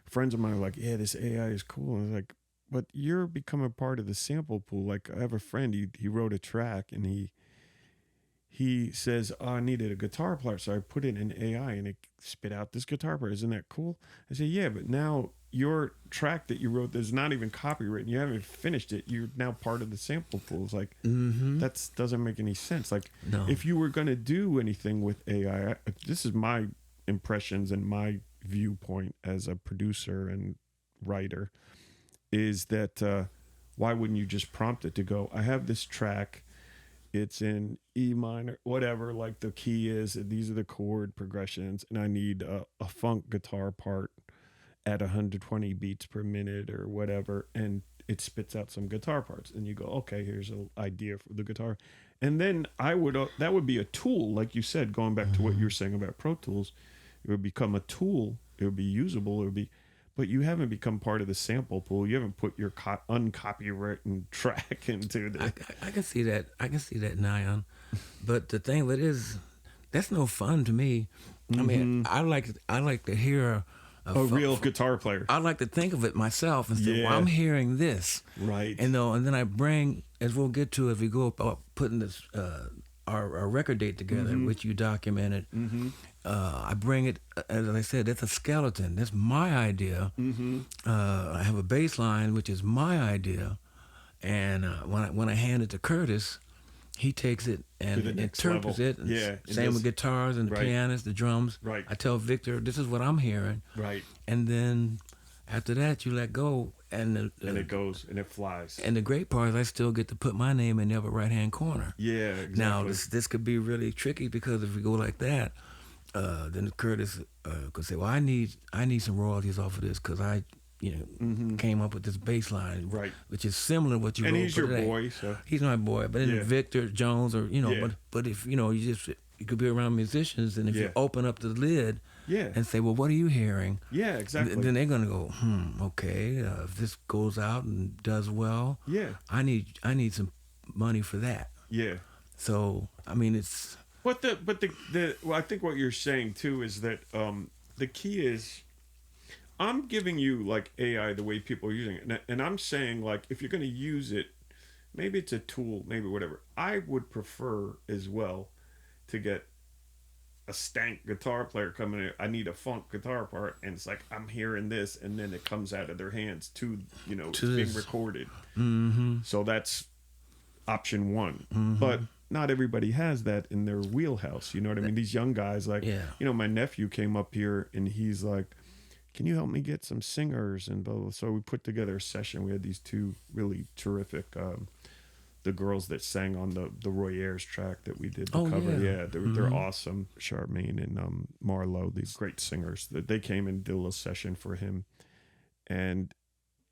friends of mine, like, yeah, this AI is cool. And I was like, but you're becoming part of the sample pool. Like, I have a friend, he wrote a track, and he says, oh, I needed a guitar player. So I put it in AI, and it spit out this guitar player. Isn't that cool? I said, yeah, but now your track that you wrote, there's not even copyright, and you haven't finished it. You're now part of the sample pool. It's like, that doesn't make any sense. Like, No. if you were going to do anything with AI, this is my impressions and my viewpoint as a producer and writer, is that why wouldn't you just prompt it to go, I have this track, it's in E minor, whatever, like the key is, these are the chord progressions, and I need a funk guitar part at 120 beats per minute or whatever, and it spits out some guitar parts, and you go, okay, here's an idea for the guitar. And then that would be a tool, like you said, going back to what you were saying about Pro Tools, it would become a tool, it would be usable, but you haven't become part of the sample pool. You haven't put your uncopywritten track into the... I can see that. I can see that, Nayan. But the thing with it is, that's no fun to me. I mean, I like to hear a real guitar player. I like to think of it myself and say, well, I'm hearing this. Right. And then I bring, as we'll get to, as we go about putting this our record date together, which you documented, I bring it, as I said, that's a skeleton. That's my idea. I have a bass line, which is my idea. And when I hand it to Curtis, he takes it and interprets it. And same with guitars and the pianist, the drums. Right. I tell Victor, this is what I'm hearing. Right. And then after that, you let go. And it goes and it flies. And the great part is I still get to put my name in the upper right-hand corner. Yeah, exactly. Now, this could be really tricky, because if we go like that, then Curtis could say, well, I need some royalties off of this, because I came up with this bass line, right, which is similar to what you wrote. And he's your today. boy, so he's my boy. But then Victor Jones, or but if you could be around musicians, and if you open up the lid, and say, well, what are you hearing? Yeah, exactly. Then they're gonna go, okay, if this goes out and does well, I need some money for that. Yeah. So I mean, it's. Well, I think what you're saying too is that the key is, I'm giving you like AI the way people are using it, and I'm saying, like, if you're going to use it, maybe it's a tool, maybe whatever. I would prefer as well to get a stank guitar player coming in. I need a funk guitar part, and it's like, I'm hearing this, and then it comes out of their hands to it's being recorded. So that's option one. But not everybody has that in their wheelhouse. You know what I mean? These young guys, like, my nephew came up here, and he's like, can you help me get some singers and blah, blah. So we put together a session. We had these two really terrific, the girls that sang on the Roy Ayers track that we did the cover. Yeah, they're awesome. Charmaine and Marlo, these great singers. They came and did a little session for him, and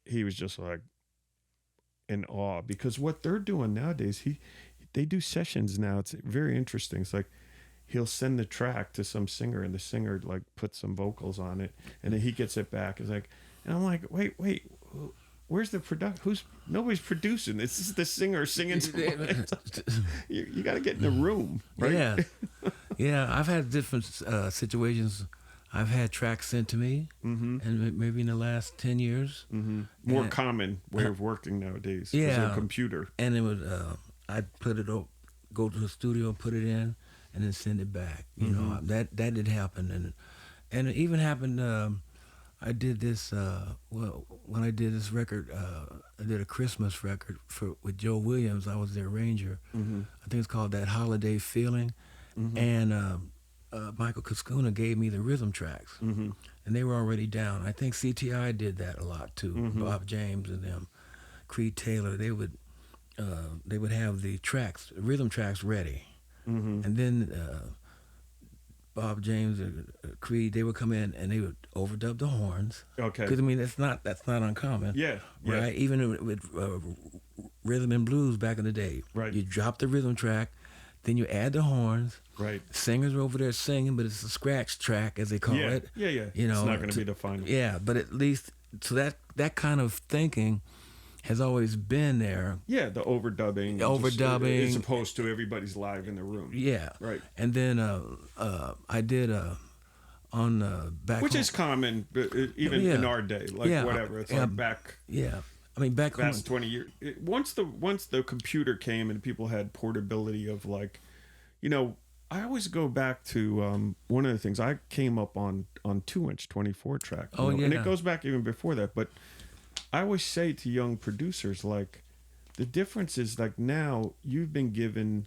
he was just like in awe, because what they're doing nowadays, they do sessions now. It's very interesting. It's like, he'll send the track to some singer, and the singer like puts some vocals on it, and then he gets it back. It's like, and I'm like, wait, where's the production? Nobody's producing. This is the singer singing. You got to get in the room, right? Yeah. I've had different situations I've had tracks sent to me, and maybe in the last 10 years. More common way of working nowadays. Yeah, a computer. And it would, I'd put it up, go to the studio, put it in, and then send it back. You know, that did happen, and it even happened. I did this. Well, when I did this record, I did a Christmas record with Joe Williams. I was the arranger. I think it's called That Holiday Feeling, and Michael Cascuna gave me the rhythm tracks, and they were already down. I think CTI did that a lot too. Bob James and them, Creed Taylor. They would have the tracks, rhythm tracks ready, and then Bob James or Creed, they would come in and they would overdub the horns. Okay. Because I mean that's not uncommon. Yeah. Right. Even with rhythm and blues back in the day. Right. You drop the rhythm track. Then you add the horns. Right. Singers are over there singing, but it's a scratch track, as they call it. Yeah. You know, it's not going to be the final. Yeah, but at least so that kind of thinking has always been there. Yeah, the overdubbing. Overdubbing. As opposed to everybody's live in the room. Yeah. Right. And then I did on back. Which home. is common, even in our day. Like whatever. It's like back. Yeah. I mean, back past home. 20 years. Once the computer came and people had portability of like, you know, I always go back to one of the things I came up on 2-inch 24 track. Oh, yeah. And it goes back even before that. But I always say to young producers, like, the difference is like now you've been given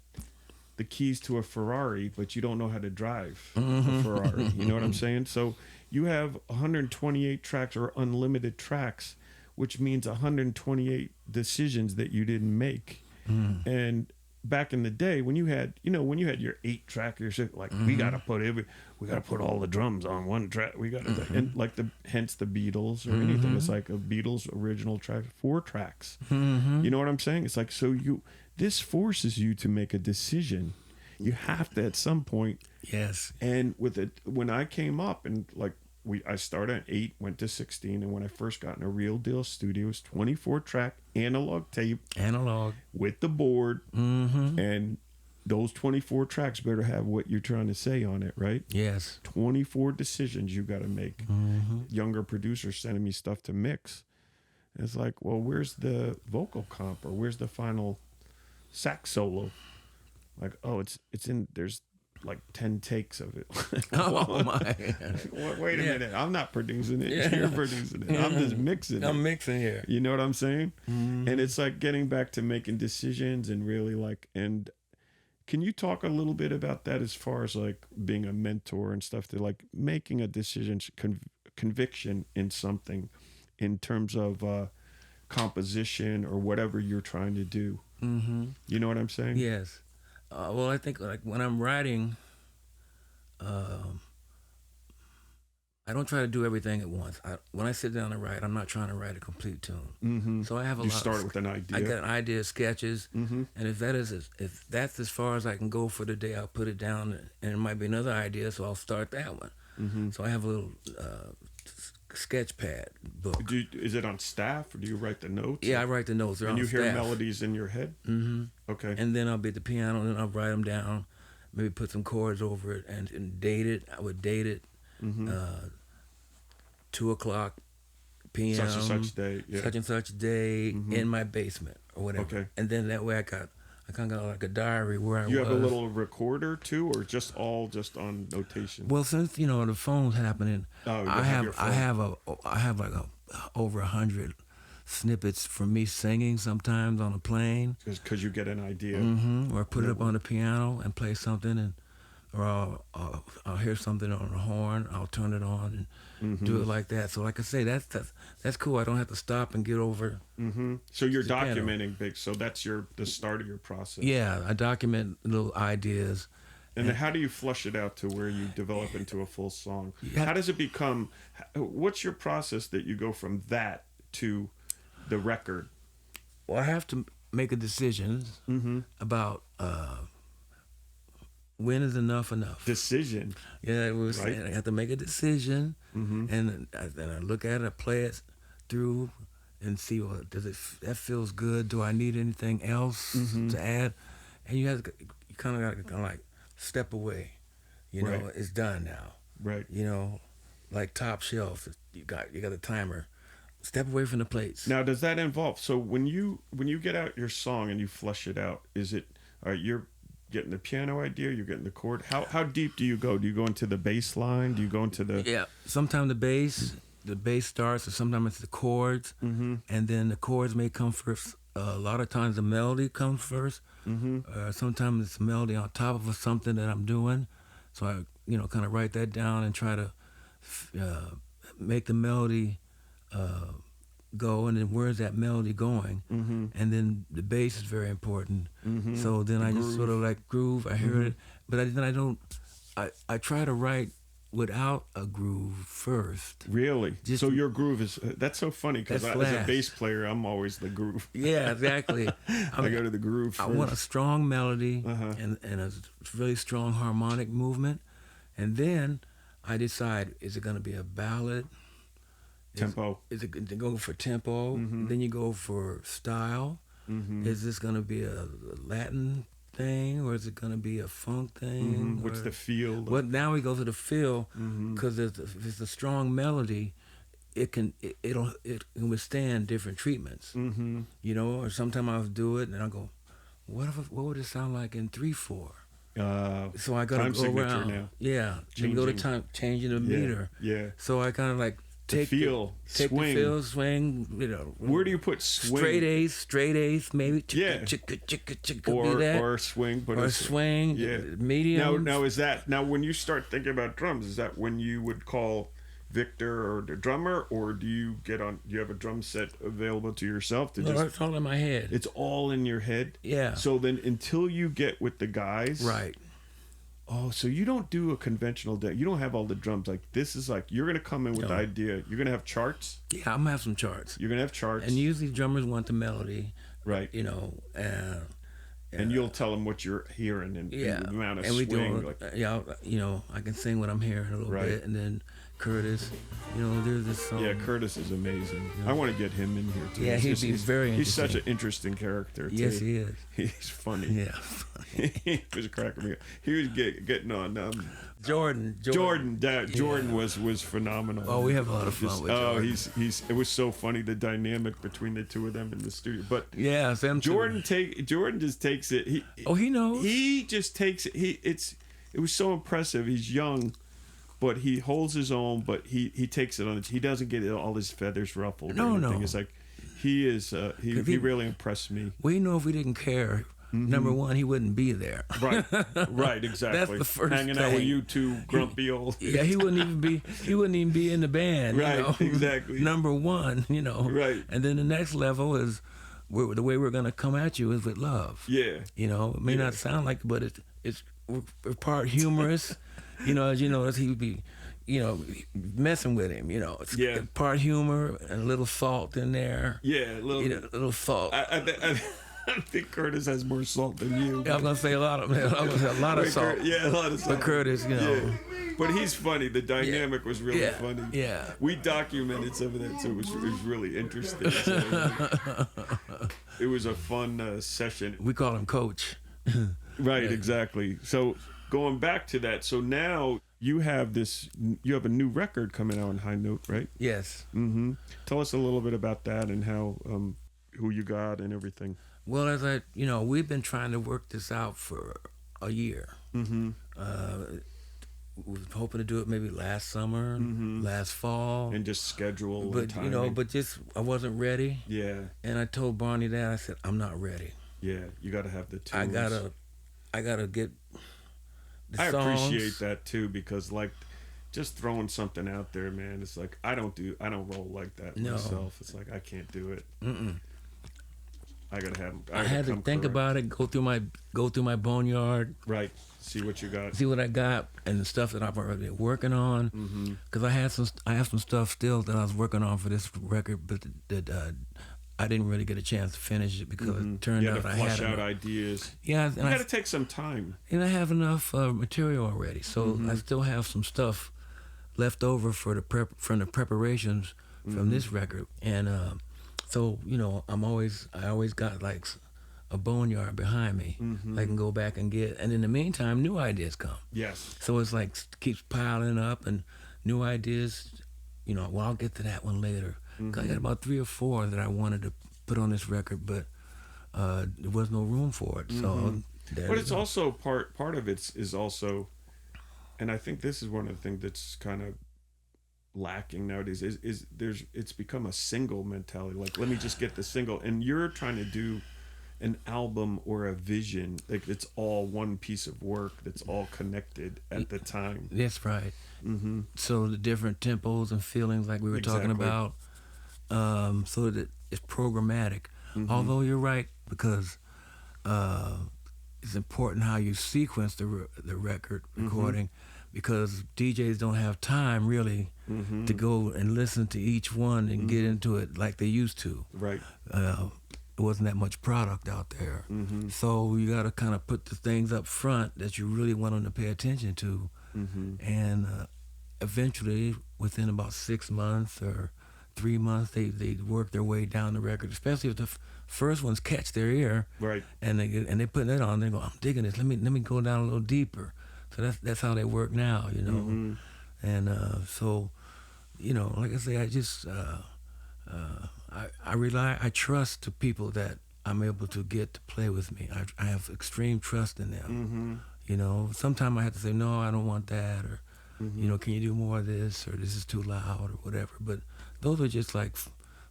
the keys to a Ferrari, but you don't know how to drive a Ferrari. You know what I'm saying? So you have 128 tracks or unlimited tracks, which means 128 decisions that you didn't make. And back in the day when you had your 8-track, you're like, we gotta put all the drums on one track. We gotta and like hence the Beatles or anything. It's like a Beatles original track, 4 tracks. You know what I'm saying? It's like, so this forces you to make a decision. You have to at some point. Yes. And with it, when I came up and like, I started at 8, went to 16, and when I first got in a Real Deal studio, it was 24-track analog tape. Analog. With the board. And those 24 tracks better have what you're trying to say on it, right? Yes. 24 decisions you got to make. Younger producers sending me stuff to mix. And it's like, well, where's the vocal comp or where's the final sax solo? Like, oh, it's in, there's like 10 takes of it. Oh my! Wait a minute, I'm not producing it. You're producing it. I'm just mixing it. I'm mixing here. You know what I'm saying? And it's like getting back to making decisions and really like. And can you talk a little bit about that as far as like being a mentor and stuff? To like making a decision, conviction in something, in terms of composition or whatever you're trying to do. You know what I'm saying? Yes. Well, I think like when I'm writing, I don't try to do everything at once. When I sit down to write, I'm not trying to write a complete tune. So I have a lot. You start with an idea. I got an idea, sketches, and if that's as far as I can go for the day, I'll put it down, and it might be another idea, so I'll start that one. So I have a little sketch pad book. Is it on staff or do you write the notes? Yeah, I write the notes. They're and on you hear staff. melodies in your head? Okay. And then I'll be at the piano and I'll write them down, maybe put some chords over it and date it. I would date it 2:00 p.m. Such and such day. Yeah. Such and such day in my basement or whatever. Okay. And then that way I kind of got like a diary where I was. You have a little recorder too, or just on notation? Well, since the phone's happening, I have like over 100 snippets from me singing sometimes on a plane. Because you get an idea. Or put it up on the piano and play something, or I'll hear something on the horn. I'll turn it on and do it like that. So like I say, that's cool. I don't have to stop and get over. So you're documenting big. So that's the start of your process. Yeah, I document little ideas. And then how do you flush it out to where you develop into a full song? How does it become? What's your process that you go from that to the record? Well, I have to make a decision about when is enough. Decision. Yeah, it was. Right. I have to make a decision, and then I look at it, I play it through, and see that feels good. Do I need anything else to add? And you kind of got to like step away. Right. It's done now. Right. like top shelf. You got a timer. Step away from the plates. Now, does that involve? So when you get out your song and you flush it out, is it? You're getting the piano idea? You're getting the chord. How deep do you go? Do you go into the bass line? Do you go into the? Yeah. Sometimes the bass starts, or sometimes it's the chords, and then the chords may come first. A lot of times the melody comes first. Sometimes it's a melody on top of something that I'm doing, so I kind of write that down and try to make the melody go, and then where's that melody going? And then the bass is very important. So then I just sort of like groove. I hear it, but then I don't. I try to write without a groove first. Really? So your groove is, that's so funny, because as a bass player, I'm always the groove. Yeah, exactly. I go to the groove first. I want a strong melody and a really strong harmonic movement. And then I decide, is it going to be a ballad? Tempo. Is it go for tempo? Then you go for style. Is this going to be a Latin thing, or is it going to be a funk thing? What's the feel? Well, now we go to the feel, because if it's a strong melody, it can withstand different treatments. Or sometimes I'll do it and I'll go, what would it sound like in 3/4? So I got to go around. Now. Yeah, and go to time changing the meter. Yeah. So I kind of like take the feel, swing. The feel, swing. Where do you put swing? Straight eighth, maybe. Yeah. Or swing, but or swing. Yeah. Medium. Now is that when you start thinking about drums? Is that when you would call Victor or the drummer, or do you have a drum set available to yourself? It's all in my head. It's all in your head? Yeah. So then until you get with the guys. Right. Oh, so you don't do a conventional day. You don't have all the drums. Like, this is like, you're going to come in with the idea. You're going to have charts? Yeah, I'm going to have some charts. You're going to have charts. And usually drummers want the melody. Right. And you'll tell them what you're hearing and the amount of swing. I can sing what I'm hearing a little bit, and then Curtis, there's this song. Yeah, Curtis is amazing. I want to get him in here too. Yeah, he's very interesting. He's such an interesting character too. Yes, he is. He's funny. Yeah. He was cracking me up. He was getting on Jordan was phenomenal. Oh, we have a lot of fun with Jordan. It was so funny, the dynamic between the two of them in the studio. But yeah, Jordan just takes it. He knows. He just takes it. It was so impressive. He's young, but he holds his own. But he takes it on. He doesn't get all his feathers ruffled. No. It's like he is. He really impressed me. We know if we didn't care. Number one, he wouldn't be there. Right, exactly. That's the first Hanging thing. out with you two grumpy old. Yeah, he wouldn't even be in the band. Right, exactly. Number one, Right. And then the next level is the way we're gonna come at you is with love. Yeah. It may not sound like it, but we're part humorous. As you notice, he would be, messing with him. Yeah. Part humor and a little salt in there. Yeah, a little salt. I think Curtis has more salt than you. Yeah, I'm gonna say a lot of salt. A lot of salt. But Curtis, Yeah. But he's funny. The dynamic was really funny. Yeah. We documented some of that, so it was really interesting. So, it was a fun session. We call him Coach. Right, exactly. So going back to that, so now you have a new record coming out on High Note, right? Yes. Tell us a little bit about that and how who you got and everything. Well, we've been trying to work this out for a year. We was hoping to do it maybe last summer, last fall, and just schedule. But I wasn't ready. Yeah. And I told Barney that. I said, I'm not ready. Yeah, you got to have the tools. I gotta get the songs. I appreciate that too, because like just throwing something out there, man, it's like I don't roll like that myself. It's like I can't do it. I gotta have. I had to think about it. Go through my boneyard. Right. See what you got. See what I got and the stuff that I've already been working on. Because I have some stuff still that I was working on for this record, but that I didn't really get a chance to finish it because it turned out I had flush out ideas. Yeah, you got to take some time. And I have enough material already, so I still have some stuff left over for from the preparations from this record, and so I always got like a boneyard behind me. I can go back and get, and in the meantime, new ideas come. Yes. So it's like keeps piling up, and new ideas, well, I'll get to that one later. I got about 3 or 4 that I wanted to put on this record, but there was no room for it. So, but it's also part of it is also, and I think this is one of the things that's kind of lacking nowadays is it's become a single mentality. Like, let me just get the single, and you're trying to do an album or a vision, like it's all one piece of work that's all connected at the time. That's right. So the different tempos and feelings, like we were talking about, so that it's programmatic. Although you're right, because it's important how you sequence the record recording, because DJs don't have time really to go and listen to each one and get into it like they used to. Right. There wasn't that much product out there. So you got to kind of put the things up front that you really want them to pay attention to. And eventually, within about 6 months or 3 months, they work their way down the record, especially if the first ones catch their ear. Right. And they put that on, they go, I'm digging this, let me go down a little deeper. So that's how they work now, And so, like I say, I just... I trust the people that I'm able to get to play with me. I have extreme trust in them. Sometimes I have to say, no, I don't want that, or, can you do more of this, or this is too loud, or whatever. But those are just like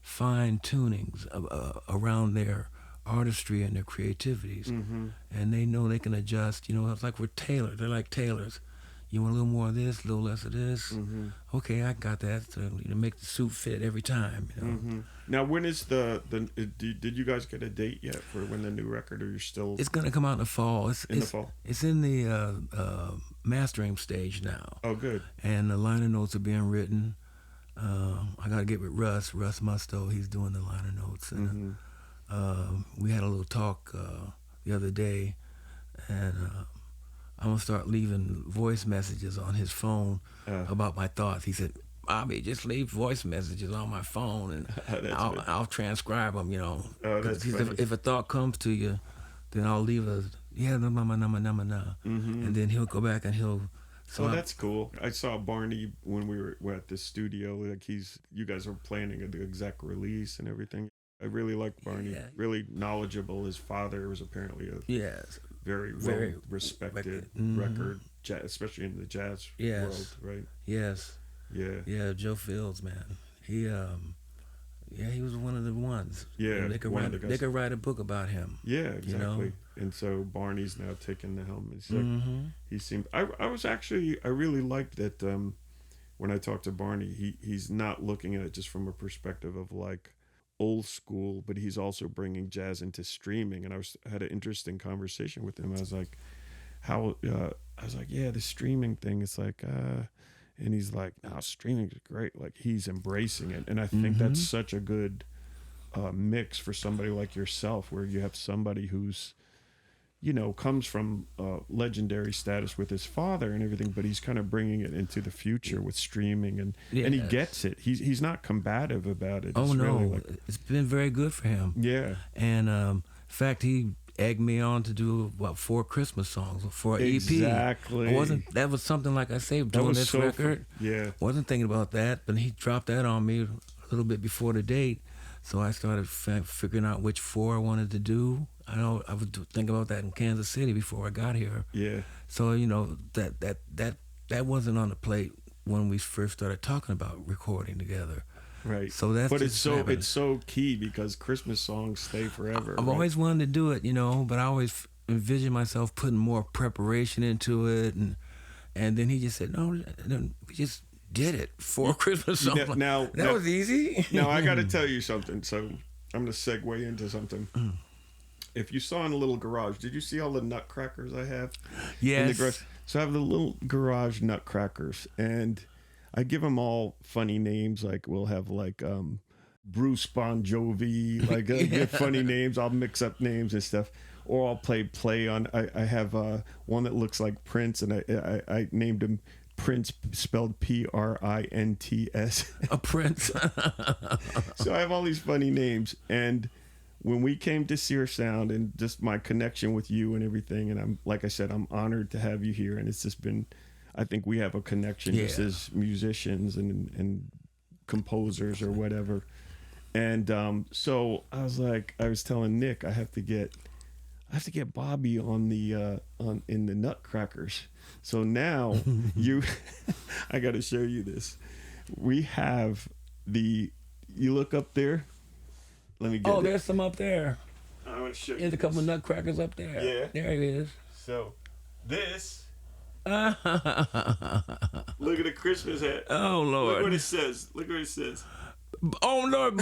fine tunings around their artistry and their creativities. And they know they can adjust. It's like we're tailors. They're like tailors. You want a little more of this, a little less of this. Okay, I got that. So, make the suit fit every time. Now, when is did you guys get a date yet for when the new record, or you're still? It's gonna come out in the fall. In the fall. It's in the mastering stage now. Oh, good. And the liner notes are being written. I gotta get with Russ Musto. He's doing the liner notes, and we had a little talk the other day, and. I'm going to start leaving voice messages on his phone about my thoughts. He said, Bobby, just leave voice messages on my phone, and I'll transcribe them, that's funny. If a thought comes to you, then I'll leave and then he'll go back and he'll... So that's cool. I saw Barney when we were at the studio. Like you guys are planning the exec release and everything. I really like Barney. Yeah. Really knowledgeable. His father was apparently very well respected record, especially in the jazz world, right? Yes. Yeah, Joe Fields, man. He was one of the ones. Yeah, they could write a book about him. Yeah, exactly. And so Barney's now taking the helm. It's like, he seemed. I really liked that. When I talked to Barney, he's not looking at it just from a perspective of like old school, but he's also bringing jazz into streaming. And I had an interesting conversation with him. I was like, the streaming thing. It's like, and he's like, no, streaming is great. Like, he's embracing it. And I think that's such a good mix for somebody like yourself, where you have somebody who's, comes from legendary status with his father and everything, but he's kind of bringing it into the future with streaming, and he gets it. He's not combative about it. Oh, no. Really it's been very good for him. Yeah. And in fact, he egged me on to do 4 Christmas songs for an EP. Exactly. That was something, like I say, doing this record. Wasn't thinking about that, but he dropped that on me a little bit before the date. So I started figuring out which 4 I wanted to do. I know I was thinking about that in Kansas City before I got here. Yeah. So that wasn't on the plate when we first started talking about recording together. Right. So that's. But it's so key, because Christmas songs stay forever. I've always wanted to do it, but I always envisioned myself putting more preparation into it, and then he just said, no, we just did it for Christmas songs. That was easy. Now I got to tell you something. So I'm going to segue into something. If you saw in the Lil Garage, did you see all the nutcrackers I have? Yes. In the garage? So I have the Lil Garage nutcrackers, and I give them all funny names. Like, we'll have like Bruce Bon Jovi, like get funny names. I'll mix up names and stuff, or I'll play on. I have one that looks like Prince, and I named him Prince, spelled Prints. A Prince. So I have all these funny names, and when we came to Sear Sound, and just my connection with you and everything, and I'm, like I said, I'm honored to have you here, and it's just been I think we have a connection just Yeah. as musicians and composers or whatever. And so I was telling Nick, I have to get Bobby on the in the Nutcrackers. So now I got to show you this. We have you look up there. Let me get it. There's some up there. I want to show you. There's a couple of nutcrackers up there. Yeah. There it is. So this. Oh, Look at the Christmas hat. Lord. Look what it says. Look what it says. Oh, Lord,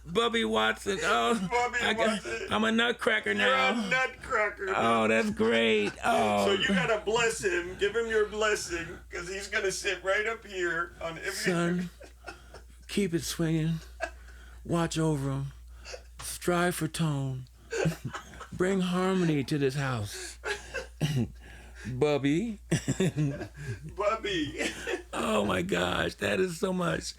Bubby Watson. Oh, Watson. I'm a nutcracker You're now. a Nutcracker. Oh, that's great. Oh. So you gotta bless him. Give him your blessing, because he's gonna sit right up here on every. Son, keep it swinging. Watch over him. Strive for tone. Bring harmony to this house. Bubby. Bubby. Oh my gosh, that is so much.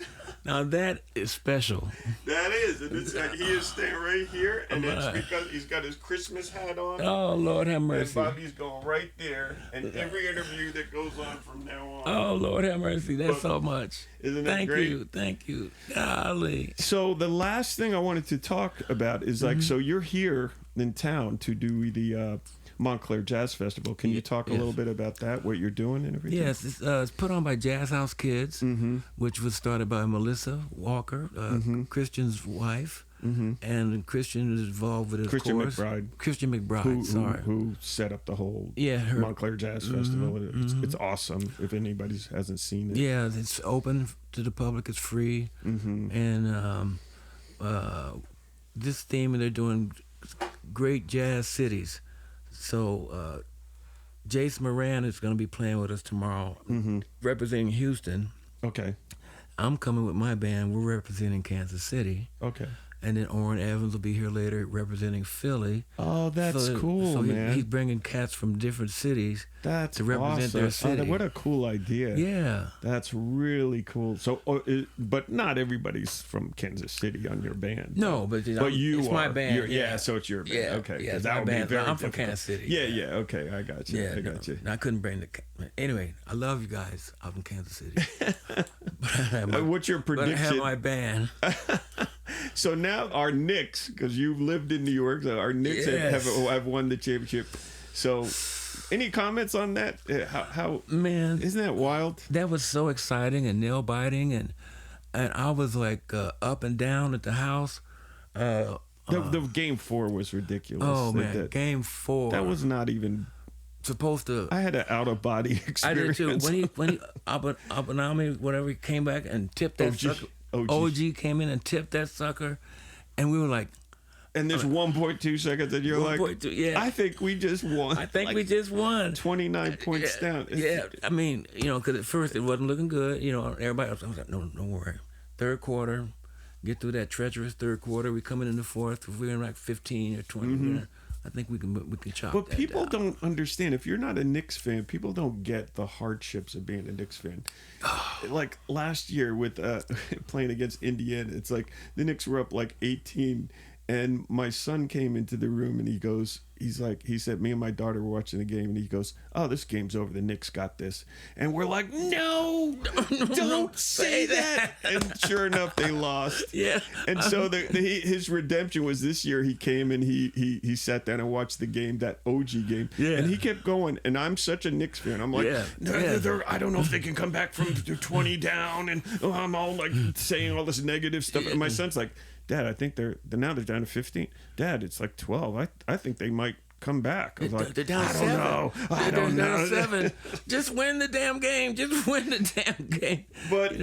Now that is special. That is, and it's like he is staying right here, and it's because he's got his Christmas hat on. Oh, Lord have And mercy. Bobby's going right there, and every interview that goes on from now on. Oh, Lord have mercy. That's so much. Isn't that great? Thank you. Golly. So the last thing I wanted to talk about is like, so you're here in town to do the Montclair Jazz Festival. Can you talk a little bit about that, what you're doing and everything? Yes, it's put on by Jazz House Kids, which was started by Melissa Walker, Christian's wife, and Christian is involved with it, of Christian course. McBride. Christian McBride, who set up the whole her- Montclair Jazz Festival. It's awesome if anybody hasn't seen it. Yeah, it's open to the public. It's free, and this theme, they're doing great jazz cities. So Jace Moran is going to be playing with us tomorrow, representing Houston. Okay. I'm coming with my band. We're representing Kansas City. Okay. And then Orrin Evans will be here later representing Philly. Oh, that's cool, so man. He's bringing cats from different cities to represent awesome. their city. Oh, what a cool idea. Yeah. That's really cool. So, but not everybody's from Kansas City on your band. No, but you it's my are. band. Yeah, so it's your band. Yeah, Okay. yeah, 'Cause it's that my would band. be very I'm from difficult. Kansas City. Yeah. Okay. I got you. Yeah, I got you. I couldn't bring the. Anyway, I love you guys. I'm from Kansas City. What's your But I have prediction? my band. So now our Knicks, because you've lived in New York, so our Knicks have won the championship. So, any comments on that? How Man, isn't that wild? that was so exciting and nail biting, and I was like up and down at the house. The game 4 was ridiculous. Oh man, game 4. That was not even supposed to. I had an out of body experience. I did too. When he Abanami, whatever, he came back and tipped that sucker. OG came in and tipped that sucker, and we were like. And there's 1.2 seconds, and you're 1.2, like, yeah. I think we just won. I think we just won. 29 points down. Yeah, I mean, because at first it wasn't looking good. Everybody else, I was like, no, don't worry. Third quarter, get through that treacherous third quarter. We coming in the fourth. If we're in like 15 or 20, I think we can chop But that people down. don't understand. If you're not a Knicks fan, people don't get the hardships of being a Knicks fan. Like last year with playing against Indiana, it's like the Knicks were up like 18. And my son came into the room and he said, me and my daughter were watching the game, and he goes, oh, this game's over. The Knicks got this. And we're like, no, don't say that. And sure enough, they lost. Yeah. And so his redemption was this year. He came and he sat down and watched the game, that OG game. Yeah. And he kept going. And I'm such a Knicks fan. I'm like, I don't know if they can come back from 20 down. And I'm all like saying all this negative stuff. And my son's like, Dad, I think they're down to 15. Dad, it's like 12. I think they might come back. I was like, They're down I 7. don't know. They're down 7. Just win the damn game. Just win the damn game. But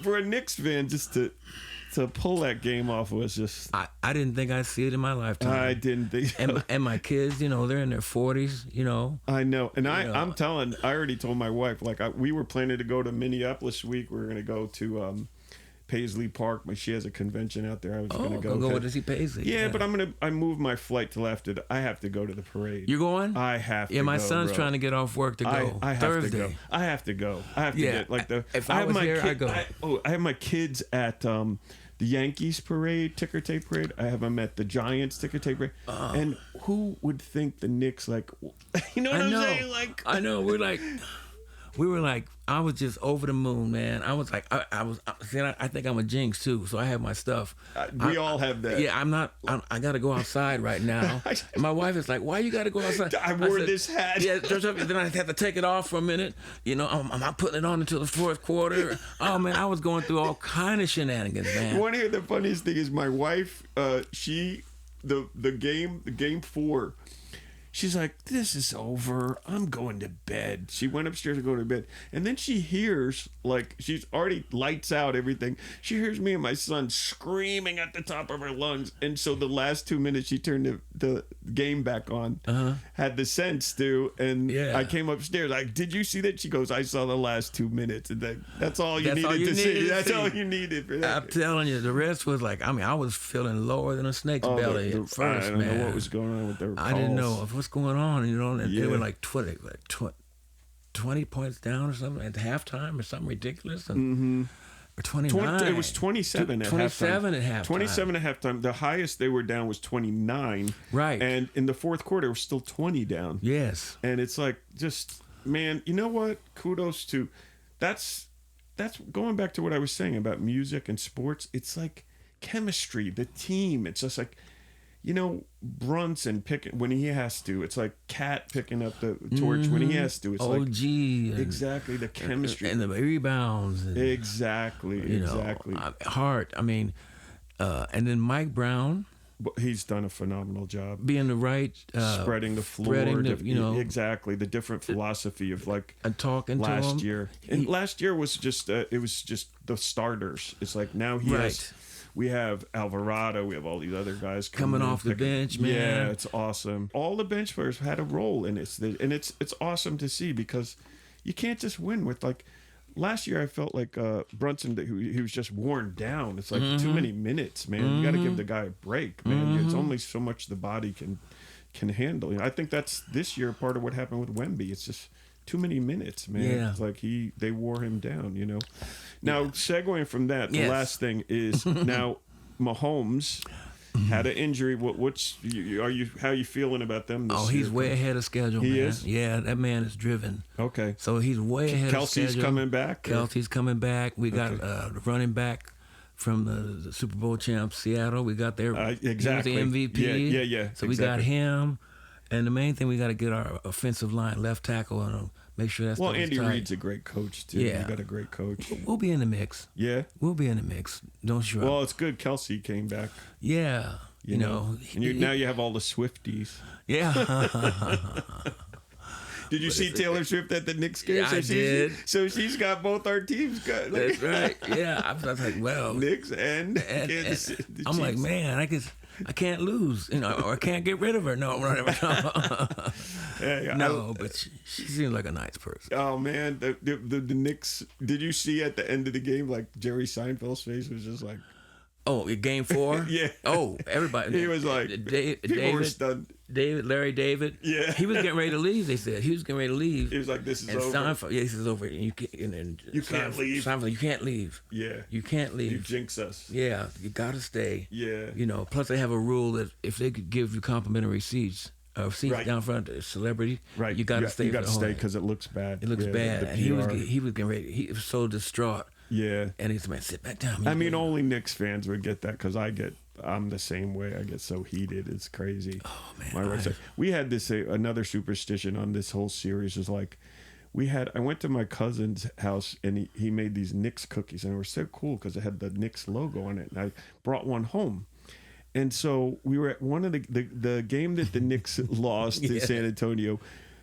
for a Knicks fan, just to pull that game off was just. I didn't think I'd see it in my lifetime. I didn't think so. And my kids, they're in their 40s, I know. And I already told my wife, like, we were planning to go to Minneapolis week. We were going to go to Paisley Park. She has a convention out there. I was going to go. Go to see Paisley. Yeah, but I moved my flight till after. I have to go to the parade. You're going? I have to. Yeah, my go, son's bro. trying to get off work to go. I have Thursday. to go. I have to go. I have to get like the. If I was here, I'd go. I have my kids at the Yankees parade, ticker tape parade. I have them at the Giants ticker tape parade. And who would think the Knicks, like, you know what I'm saying? Like, I know. We're like, we were like, I was just over the moon, man. I was like, I think I'm a jinx too, so I have my stuff. We all have that. Yeah, I got to go outside right now. And my wife is like, why you got to go outside? I wore this hat. Yeah, then I had to take it off for a minute. You know, I'm not putting it on until the fourth quarter. Oh man, I was going through all kind of shenanigans, man. You want to hear the funniest thing is my wife, the game 4, she's like, this is over. I'm going to bed. She went upstairs to go to bed. And then she hears, like, she's already lights out everything. She hears me and my son screaming at the top of her lungs. And so the last 2 minutes, she turned the game back on. Had the sense to. And I came upstairs. Like, did you see that? She goes, I saw the last 2 minutes. And that's all you needed to see. That's all you needed for that. I'm telling you, the rest was like, I mean, I was feeling lower than a snake's belly at first, I don't know what was going on with their calls. I didn't know what's going on, you know, and they were like 20 points down or something at halftime or something ridiculous, and or 29. It was 27 at halftime. 27 at halftime. 27 at halftime. The highest they were down was 29. Right. And in the fourth quarter, it was still 20 down. Yes. And it's like, just, man, you know what? Kudos to, that's going back to what I was saying about music and sports. It's like chemistry, the team. It's just like, you know, Brunson picking when he has to. It's like Cat picking up the torch when he has to. It's OG like exactly the chemistry and the rebounds. And, exactly. Hart. I mean, and then Mike Brown. He's done a phenomenal job being the right spreading the floor. Exactly the different philosophy of like and talking last to him. year. And last year was just it was just the starters. It's like now he has. We have Alvarado. We have all these other guys coming off the bench, man. Yeah, it's awesome. All the bench players had a role in it, and it's awesome to see because you can't just win with like last year. I felt like Brunson, he was just worn down. It's like too many minutes, man. You got to give the guy a break, man. It's only so much the body can handle. You know, I think that's this year part of what happened with Wemby. It's just too many minutes, man. Yeah. It's like they wore him down, you know. Now, segueing from that, the last thing is now Mahomes had an injury. How are you feeling about them this year? He's way ahead of schedule, man. He is? Yeah, that man is driven. Okay. So he's way ahead of schedule. Kelsey's coming back? Kelsey's coming back. We got the running back from the Super Bowl champ Seattle. We got their exactly. He was the MVP. Yeah. So we got him. And the main thing, we got to get our offensive line, left tackle, and make sure that's Andy tight. Reid's a great coach, too. Yeah. You got a great coach. We'll be in the mix. Yeah? We'll be in the mix. Don't shrug. Well, it's good Kelsey came back. Yeah. You know. And now you have all the Swifties. Yeah. Did you see Taylor Swift at the Knicks game? Yeah, I did. So she's got both our teams good. That's right. Yeah. I was like, well. Knicks and Kansas City. I'm like, man, I can't lose, you know, or I can't get rid of her. No, whatever. No, but she seems like a nice person. Oh man, the Knicks. Did you see at the end of the game, like Jerry Seinfeld's face was just like, oh, game 4? Yeah. Oh, everybody. He was like, people were stunned. Larry David. Yeah. He was getting ready to leave. They said he was getting ready to leave. He was like, "This is over." Seinfeld, this is over. You can't leave. Seinfeld, you can't leave. Yeah. You can't leave. You jinx us. Yeah, you gotta stay. Yeah. You know. Plus, they have a rule that if they could give you complimentary seats down front, a celebrity, right? You gotta stay. You gotta stay because it looks bad. It looks bad. And he was getting ready. He was so distraught. Yeah. And he's like, sit back down. I mean, only Knicks fans would get that because I'm the same way. I get so heated. It's crazy. Oh, man. My wife's like, we had this, another superstition on this whole series is like, I went to my cousin's house and he made these Knicks cookies and they were so cool because it had the Knicks logo on it. And I brought one home. And so we were at one of the game that the Knicks lost to San Antonio.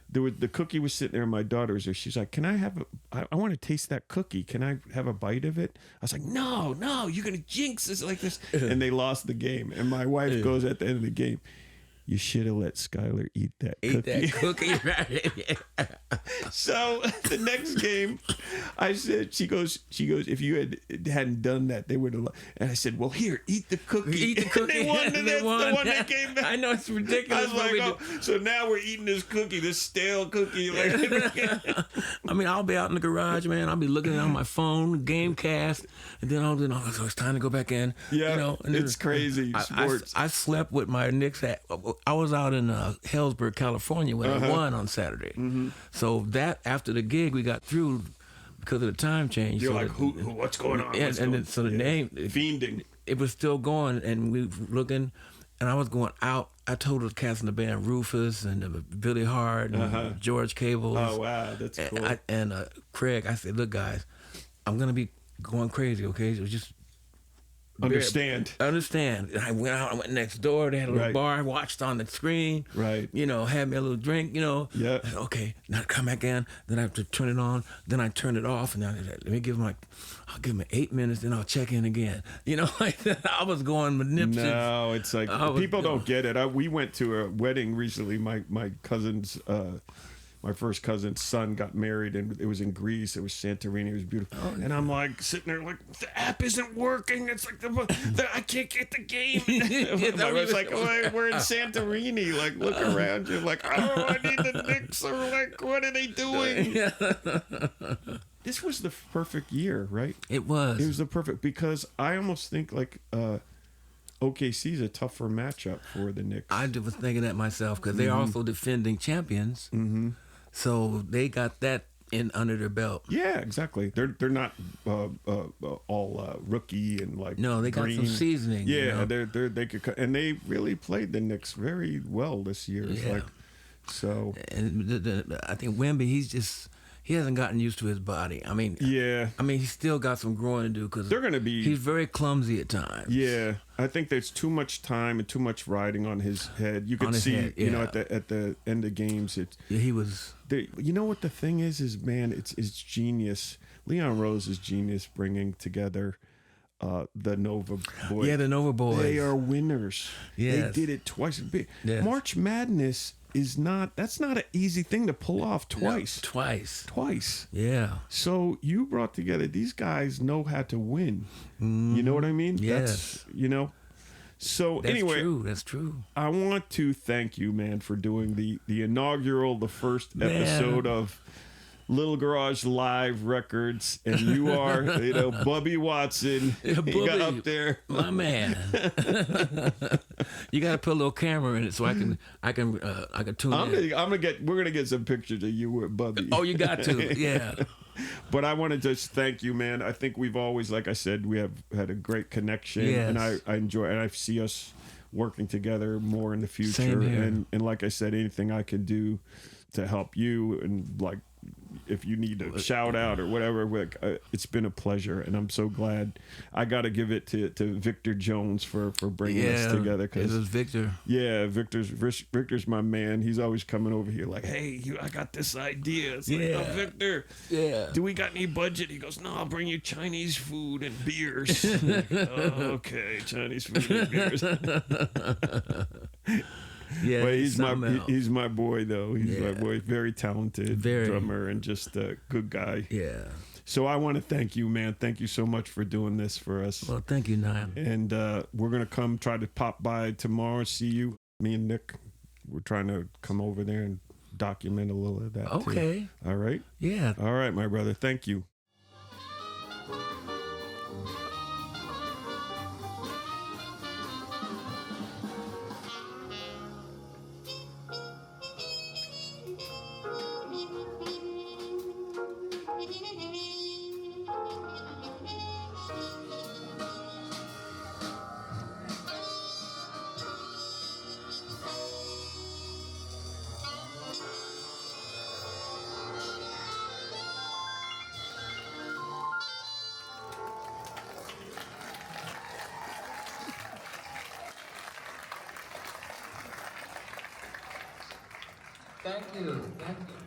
The cookie was sitting there and my daughter was there. She's like, can I have I want to taste that cookie. Can I have a bite of it? I was like, no, you're going to jinx this like this. And they lost the game. And my wife goes at the end of the game, you should have let Skylar eat that cookie. Right? So the next game, I said, she goes, if you hadn't done that, they would have. And I said, well, here, eat the cookie. Eat the cookie. They won, and that's the one that came back. I know it's ridiculous. I was like, so now we're eating this cookie, this stale cookie. I mean, I'll be out in the garage, man. I'll be looking on my phone, Gamecast, and then so it's time to go back in. Yeah, you know, and it's crazy. Sports. I slept with my Knicks hat So I was out in Hellsburg, California when I won on Saturday. So that after the gig, we got through because of the time change. You're so like, what's going on? And, then, so the name, Fiending. it was still going, and we were looking, and I was going out. I told the cast in the band, Rufus and Billy Hart and George Cables. Oh, wow, that's cool. And Craig, I said, look, guys, I'm going to be going crazy, okay? So just Understand. And I went out, I went next door. They had a little bar, I watched on the screen. Right. You know, had me a little drink, you know. Yeah. Okay, now come back in. Then I have to turn it on. Then I turn it off. And then let me give him I'll give him 8 minutes, then I'll check in again. You know, like I was going manipulative. No, it's like people don't get it. We went to a wedding recently. My cousin's, my first cousin's son got married, and it was in Greece. It was Santorini. It was beautiful. Oh, and I'm like sitting there, like the app isn't working. It's like I can't get the game. It's like we're in Santorini. Like look around you. Like I need the Knicks. Or like what are they doing? This was the perfect year, right? It was. It was the perfect because I almost think like OKC is a tougher matchup for the Knicks. I was thinking that myself because they're also defending champions. Mm-hmm. So they got that in under their belt. Yeah, exactly. They're not all rookie and like no, they green. got some seasoning. Yeah, you know? they could and they really played the Knicks very well this year. It's like so. And I think Wemby, he hasn't gotten used to his body. I mean, he's still got some growing to do because he's very clumsy at times. Yeah, I think there's too much time and too much riding on his head. You could see, you know, at the end of games, he was. You know what the thing is man, it's genius. Leon Rose's genius bringing together the Nova Boys. Yeah, the Nova Boys. They are winners. Yes. They did it twice. Yes. March Madness that's not an easy thing to pull off twice. No, twice. Yeah. So you brought together, these guys know how to win. You know what I mean? Yes. That's, so anyway. That's true. I want to thank you, man, for doing the inaugural, the first episode of Lil Garage Live Records, and you are, Bubby Watson. Yeah, Bubby, you got up there, my man. You got to put a little camera in it so I can tune in. We're gonna get some pictures of you with Bubby. Oh, you got to, yeah. But I want to just thank you, man. I think we've always, like I said, we have had a great connection, and I enjoy, and I see us working together more in the future. Same here. And like I said, anything I can do to help you, and like if you need a shout out or whatever, it's been a pleasure, and I'm so glad. I got to give it to Victor Jones for bringing us together. It was Victor. Yeah, Victor's my man. He's always coming over here like, hey, I got this idea. It's like, oh, Victor, do we got any budget? He goes, no, I'll bring you Chinese food and beers. Like, oh, okay, Chinese food and beers. Yeah, but he's my boy though. He's my boy. Very talented drummer and just a good guy. Yeah. So I want to thank you, man. Thank you so much for doing this for us. Well, thank you, Nayan. And we're gonna try to pop by tomorrow, see you. Me and Nick, we're trying to come over there and document a little of that. Okay. Too. All right. Yeah. All right, my brother. Thank you. Thank you.